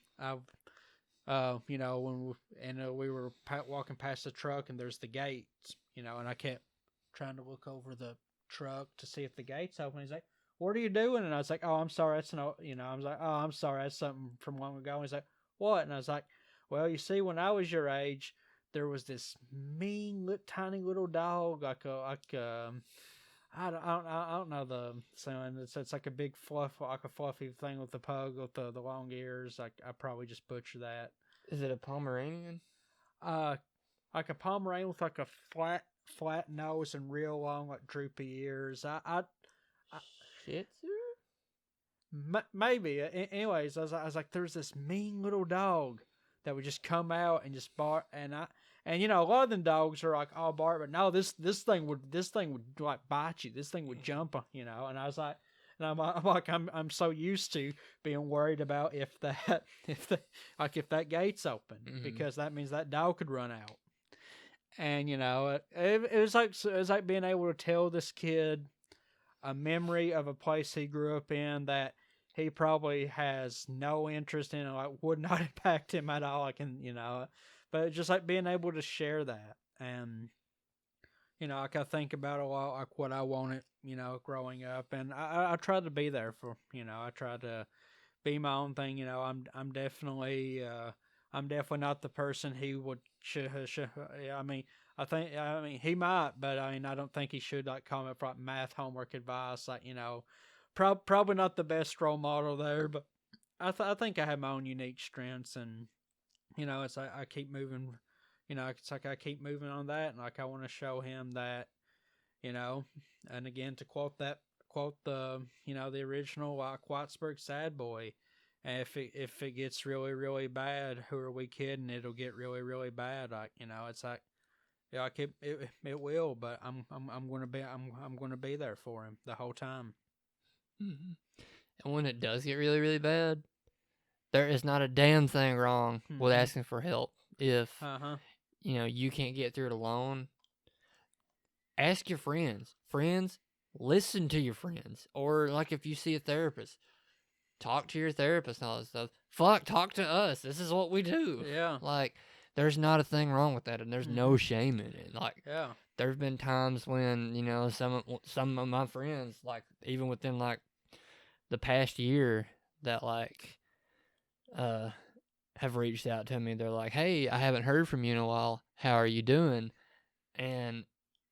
we were walking past the truck, and there's the gates, and I kept trying to look over the truck to see if the gates open. He's like, "What are you doing?" And I was like, "Oh, I'm sorry, that's no," I was like, "Oh, I'm sorry, that's something from long ago." And he's like, "What?" And I was like, "Well, you see, when I was your age, there was this mean, tiny little dog, I don't know the saying. It's like a big like a fluffy thing with the pug with the long ears. I probably just butchered that.
Is it a Pomeranian?
Uh, like a Pomeranian with like a flat nose and real long like droopy ears. I
Shih Tzu?
maybe. Anyways, I was like, there's this mean little dog that would just come out and just bark, and a lot of them dogs are like all bark, but no, this thing would like bite you. This thing would jump, and I was like. And I'm so used to being worried about if that gate's open, because that means that dog could run out. And it was like being able to tell this kid a memory of a place he grew up in that he probably has no interest in, and like would not impact him at all. But just like being able to share that, and like I think about a lot, like what I wanted, growing up, and I tried to be there for, I tried to be my own thing. I'm definitely not the person he would I mean, I mean he might, but I don't think he should like comment for like math homework advice. Like probably not the best role model there, but I think I have my own unique strengths, and it's like I keep moving. It's like I keep moving on that, and like I want to show him that, and again to quote the original Whitesburg Sad Boy. And if it gets really really bad, who are we kidding? It'll get really really bad. Like it's like like it will, but I'm gonna be there for him the whole time.
Mm-hmm. And when it does get really really bad, there is not a damn thing wrong with asking for help. If you can't get through it alone, ask your friends. Friends, listen to your friends. Or like if you see a therapist, talk to your therapist and all that stuff. Fuck, talk to us. This is what we do.
Yeah.
Like, there's not a thing wrong with that, and there's no shame in it. Like,
yeah.
There's been times when some of my friends, like even within like the past year, that like have reached out to me. They're like, "Hey, I haven't heard from you in a while. How are you doing?" And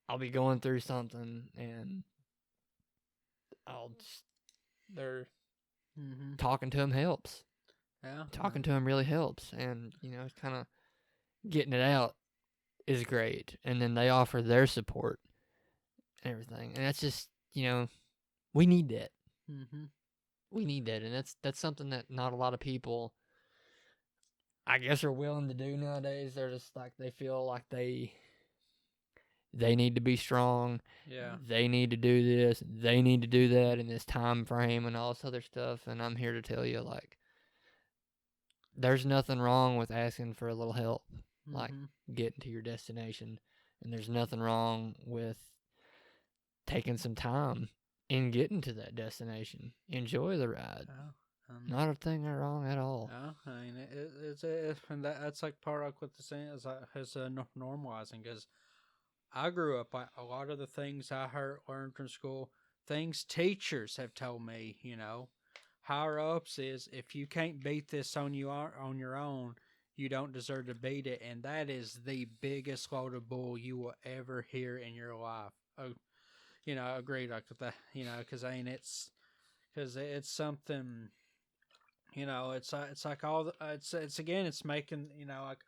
I'll be going through something, and they're talking to them helps.
Yeah.
Talking to them really helps, and kind of getting it out is great. And then they offer their support and everything, and that's just we need that. We need that, and that's something that not a lot of people, I guess, are willing to do nowadays. They're just like they feel like they need to be strong.
Yeah.
They need to do this. They need to do that in this time frame and all this other stuff. And I'm here to tell you, like, there's nothing wrong with asking for a little help, like getting to your destination. And there's nothing wrong with taking some time in getting to that destination. Enjoy the ride. Not a thing wrong at all.
I mean, and that's like part of what the saying is normalizing, because I grew up like a lot of the things I learned from school, things teachers have told me, higher ups, is if you can't beat this on your own, you don't deserve to beat it, and that is the biggest load of bull you will ever hear in your life. Oh, agreed like with that, because it's something. It's like all it's again, it's making like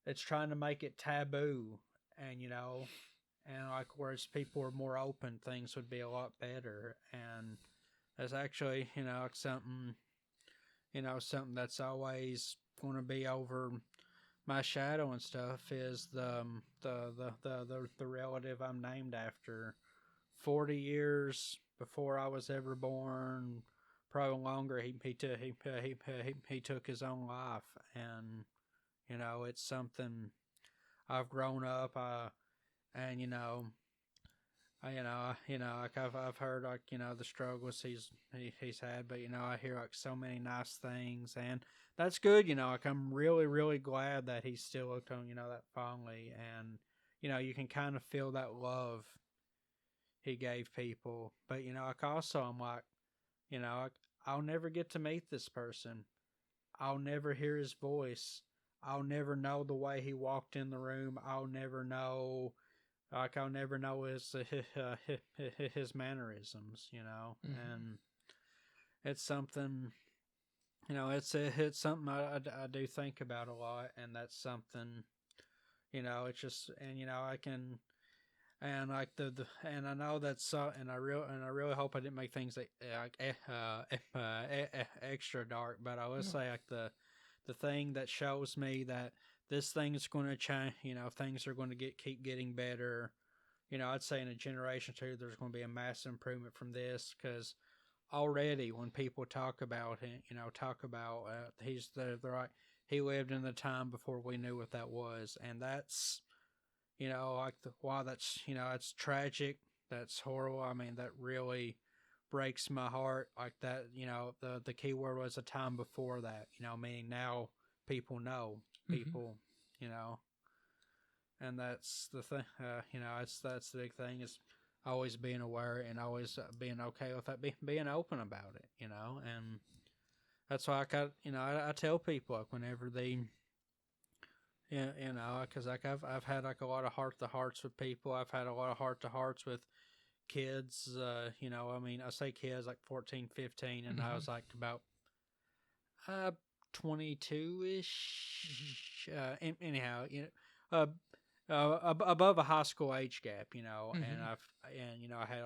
it's trying to make it taboo, and and like whereas people are more open, things would be a lot better. And that's actually like something something that's always going to be over my shadow and stuff is the relative I'm named after. 40 years before I was ever born, probably longer, he took his own life. And it's something I've grown up and like I've heard like the struggles he's had, but I hear like so many nice things, and that's good. Like I'm really really glad that he still looked on that fondly, and you can kind of feel that love he gave people. But like also I'm like, like, I'll never get to meet this person. I'll never hear his voice. I'll never know the way he walked in the room. I'll never know his mannerisms,
Mm-hmm.
and it's something, it's something I do think about a lot, and that's something, it's just, and I can, and like and I know that's and I really hope I didn't make things like extra dark, but I will
No.
say like the thing that shows me that this thing is going to change, things are going to keep getting better. I'd say in a generation or two, there's going to be a massive improvement from this, because already when people talk about him, talk about they're like, he lived in the time before we knew what that was, and that's like wow, that's it's tragic, that's horrible. I mean, that really breaks my heart. Like that, the key word was a time before that. Meaning now people know
Mm-hmm.
people, you know, and that's the thing. That's the big thing, is always being aware and always being okay with that, being open about it. And that's why I got I tell people like whenever they because like I've had like a lot of heart to hearts with people. I've had a lot of heart to hearts with kids. I mean, I say kids like 14, 15, and I
Mm-hmm.
was like about 22
Mm-hmm.
ish. Anyhow, above a high school age gap, and
Mm-hmm.
I had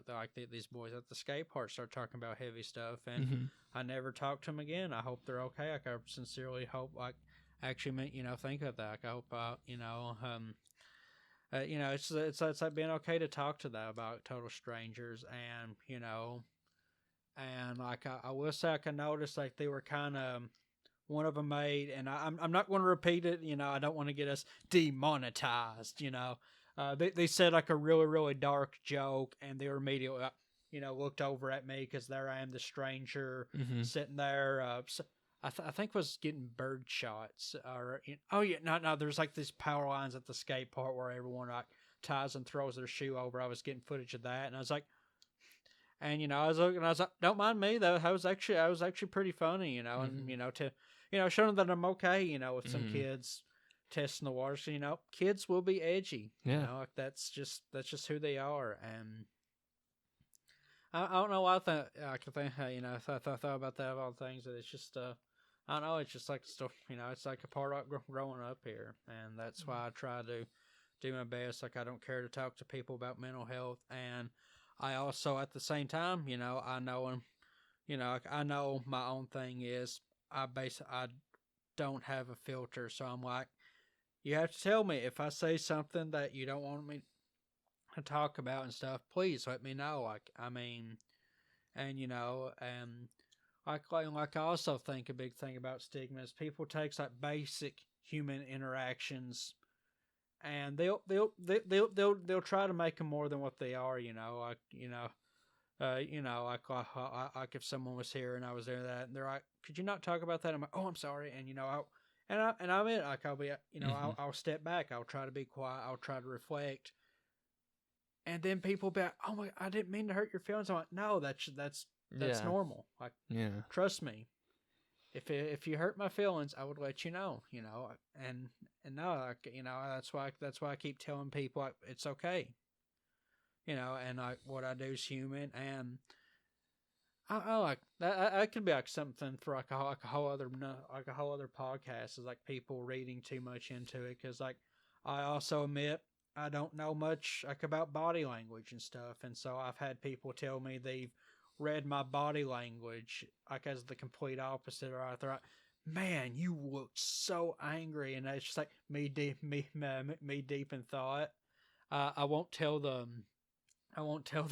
like these boys at the skate park start talking about heavy stuff, and
Mm-hmm.
I never talked to them again. I hope they're okay. Like I sincerely hope, like actually meant think of that. Like, I hope it's like being okay to talk to that about total strangers, and and like I will say, I can notice like they were kind of, one of them made, and I'm not going to repeat it. I don't want to get us demonetized. They said like a really really dark joke, and they were immediately looked over at me, because there I am, the stranger
Mm-hmm.
sitting there. I think was getting bird shots, or oh yeah, no, there's like these power lines at the skate park where everyone like ties and throws their shoe over. I was getting footage of that, and I was like, and I was looking, I was like, don't mind me though. I was actually pretty funny, and
Mm-hmm.
to showing that I'm okay, with some
Mm-hmm.
kids testing the waters. So, kids will be edgy,
Yeah.
like that's just who they are, and I don't know why I can think, thought about that of all things, that it's just I don't know, it's just like stuff, it's like a part of growing up here, and that's why I try to do my best. Like I don't care to talk to people about mental health, and I also at the same time, I know, and like, I know my own thing is I don't have a filter, so I'm like, you have to tell me if I say something that you don't want me to talk about and stuff. Please let me know. Like I mean, and and like I also think a big thing about stigma is people takes like basic human interactions, and they'll try to make them more than what they are. Like like if someone was here and I was there, that, and they're like, "Could you not talk about that?" I'm like, "Oh, I'm sorry," and I mean, like I'll be,
Mm-hmm.
I'll step back, I'll try to be quiet, I'll try to reflect, and then people be like, "Oh my, I didn't mean to hurt your feelings." I'm like, "No, that's
Yeah.
normal. Like,
Yeah.
trust me. If you hurt my feelings, I would let you know. And no, like that's why I keep telling people, like, it's okay. And like what I do is human, and I like that. I could be like something for like a whole other like a whole other podcast, is like people reading too much into it, because like I also admit I don't know much like about body language and stuff, and so I've had people tell me they've read my body language like as the complete opposite, or they're like, "Man, you look so angry," and it's just like me deep in thought. I won't tell them. I won't tell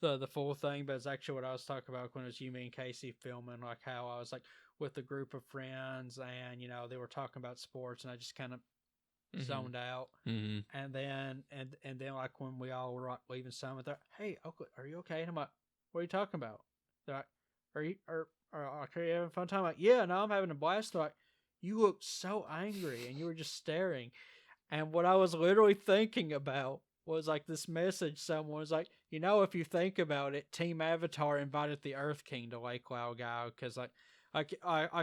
the full thing, but it's actually what I was talking about when it was you, me, and Casey filming, like how I was like with a group of friends, and they were talking about sports, and I just kind of zoned out.
Mm-hmm.
And then like when we all were like leaving Summit, they're, hey, Oakley, are you okay? And I'm like, what are you talking about? They're like, are you having a fun time? I'm like, yeah, no, I'm having a blast. They're like, you look so angry, and you were just staring. And what I was literally thinking about was like this message. Someone was like, if you think about it, Team Avatar invited the Earth King to Lake Laogai because I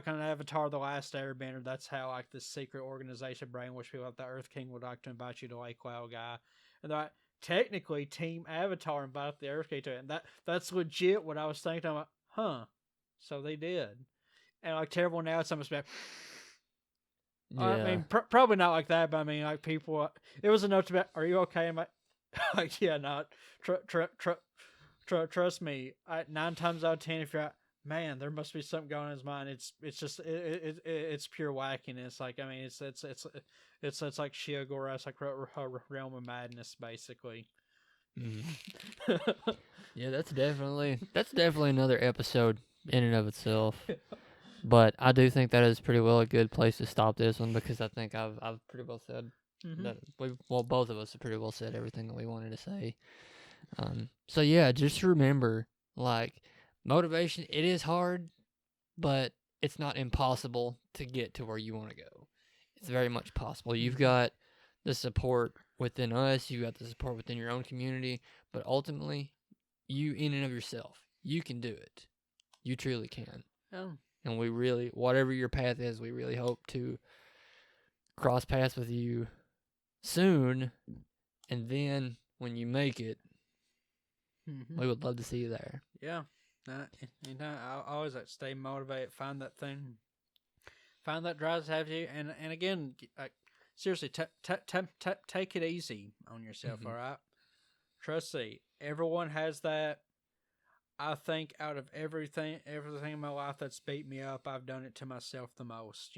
can Avatar the Last Airbender. That's how like this secret organization brainwashed people. Like the Earth King would like to invite you to Lake Laogai, and they're like, technically Team Avatar invited the Earth King to it, and that's legit what I was thinking. I'm like, huh? So they did, and like terrible now it's almost bad. I
Yeah.
mean, probably not like that, but I mean, like people. It was a note about, "Are you okay?" I'm like, yeah, not. Trust me. 9 times out of 10, if you're, man, there must be something going on in his mind. It's just it's pure wackiness. Like I mean, it's like Shiogura. It's like realm of madness, basically.
Mm-hmm. Yeah, that's definitely another episode in and of itself. But I do think that is pretty well a good place to stop this one because I think I've pretty well said that both of us have pretty well said everything that we wanted to say. So yeah, just remember, like, motivation, it is hard, but it's not impossible to get to where you want to go. It's very much possible. You've got the support within us, you've got the support within your own community, but ultimately, you in and of yourself, you can do it. You truly can.
Oh.
And we really, whatever your path is, we really hope to cross paths with you soon. And then when you make it, we would love to see you there.
Yeah. I always like stay motivated, find that thing, find that drive to have you. And again, like, seriously, take it easy on yourself, all right? Trust me, everyone has that. I think out of everything in my life that's beat me up, I've done it to myself the most.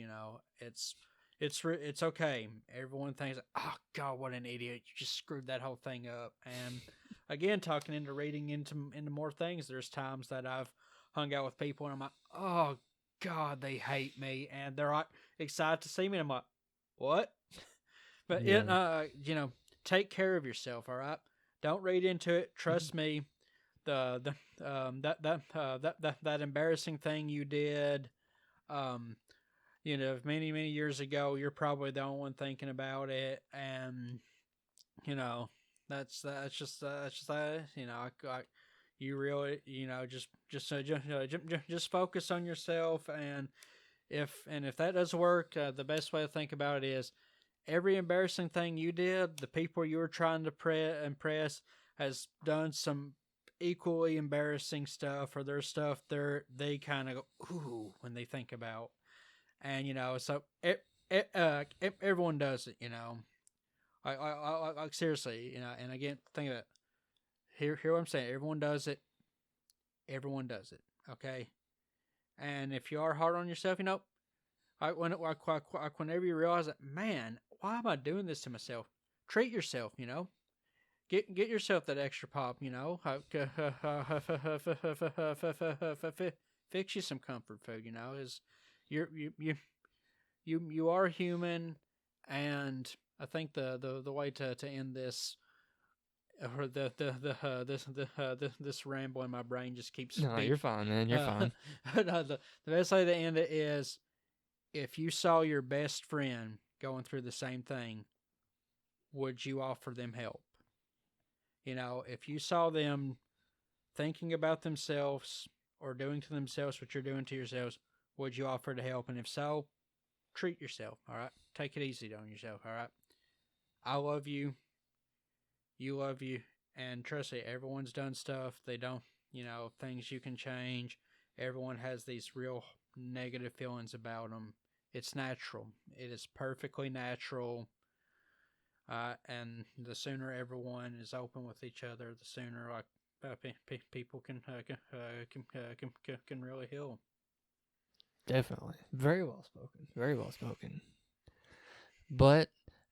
It's okay. Everyone thinks, oh God, what an idiot! You just screwed that whole thing up. And again, talking into reading into more things, there's times that I've hung out with people and I'm like, oh God, they hate me, and they're like excited to see me. And I'm like, what? But take care of yourself. All right, don't read into it. Trust me. That embarrassing thing you did, many years ago, you're probably the only one thinking about it, and that's just you really just focus on yourself, and if that doesn't work, the best way to think about it is every embarrassing thing you did, the people you were trying to impress has done some equally embarrassing stuff, or their stuff they kind of go ooh when they think about, and so everyone does it, like seriously, and again, think of it. Hear what I'm saying. Everyone does it. Okay, and if you are hard on yourself, whenever you realize that, man, why am I doing this to myself? Treat yourself, Get yourself that extra pop, Fix you some comfort food, is you are human, and I think the way to end this, or this ramble in my brain just keeps.
No, you're fine, man. You're fine.
No, the best way to end it is, if you saw your best friend going through the same thing, would you offer them help? If you saw them thinking about themselves or doing to themselves what you're doing to yourselves, would you offer to help? And if so, treat yourself, all right? Take it easy on yourself, all right? I love you. You love you. And trust me, everyone's done stuff. They don't, things you can change. Everyone has these real negative feelings about them. It's natural. It is perfectly natural. And the sooner everyone is open with each other, the sooner people can really heal.
Definitely. Very well spoken. Very well spoken. But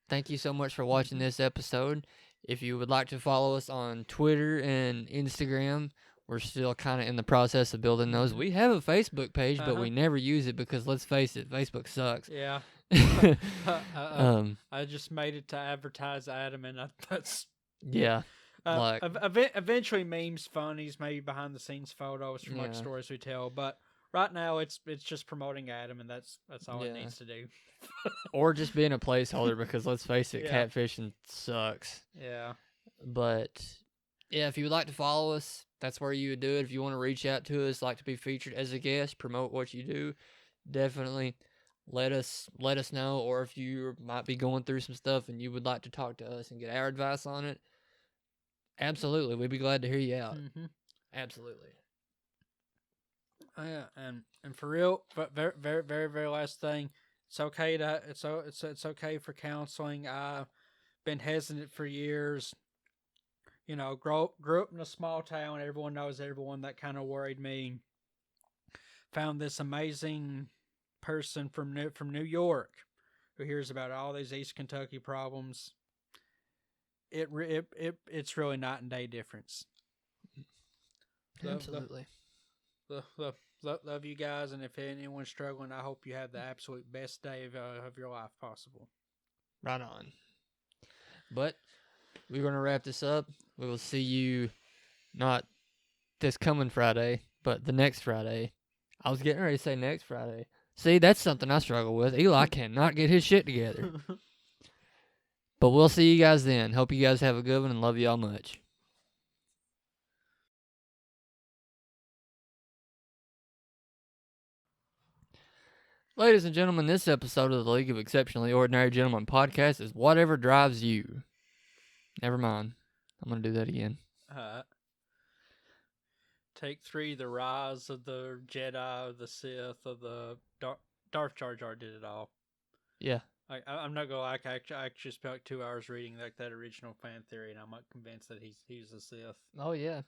thank you so much for watching this episode. If you would like to follow us on Twitter and Instagram, we're still kind of in the process of building those. We have a Facebook page, but we never use it because, let's face it, Facebook sucks.
Yeah. I just made it to advertise Adam, and that's
Yeah, like
eventually memes, funnies, maybe behind the scenes photos from like
yeah,
stories we tell. But right now, it's just promoting Adam, and that's all it
yeah,
needs to do.
or just being a placeholder because let's face it,
Yeah,
catfishing sucks.
yeah.
But yeah, if you would like to follow us, that's where you would do it. If you want to reach out to us, like to be featured as a guest, promote what you do, definitely let us know. Or if you might be going through some stuff and you would like to talk to us and get our advice on it, absolutely, we'd be glad to hear you out.
Mm-hmm.
Absolutely.
Yeah, and for real, but very very very very last thing, it's okay to it's okay for counseling. I've been hesitant for years. You know, grew up in a small town. Everyone knows everyone. That kind of worried me. Found this amazing person from New York who hears about all these East Kentucky problems. It's really night and day difference.
Absolutely.
Love you guys, and if anyone's struggling, I hope you have the absolute best day of your life possible.
Right on. But we're going to wrap this up. We will see you not this coming Friday, but the next Friday. I was getting ready to say next Friday. See, that's something I struggle with. Eli cannot get his shit together. But we'll see you guys then. Hope you guys have a good one and love you all much. Ladies and gentlemen, this episode of the League of Exceptionally Ordinary Gentlemen podcast is Whatever Drives You. Never mind. I'm going to do that again.
Take 3, the rise of the Jedi, of the Sith, of the Darth Jar Jar did it all.
Yeah.
I'm not gonna lie. I actually spent like 2 hours reading like that original fan theory, and I'm not convinced that he's a Sith.
Oh, yeah.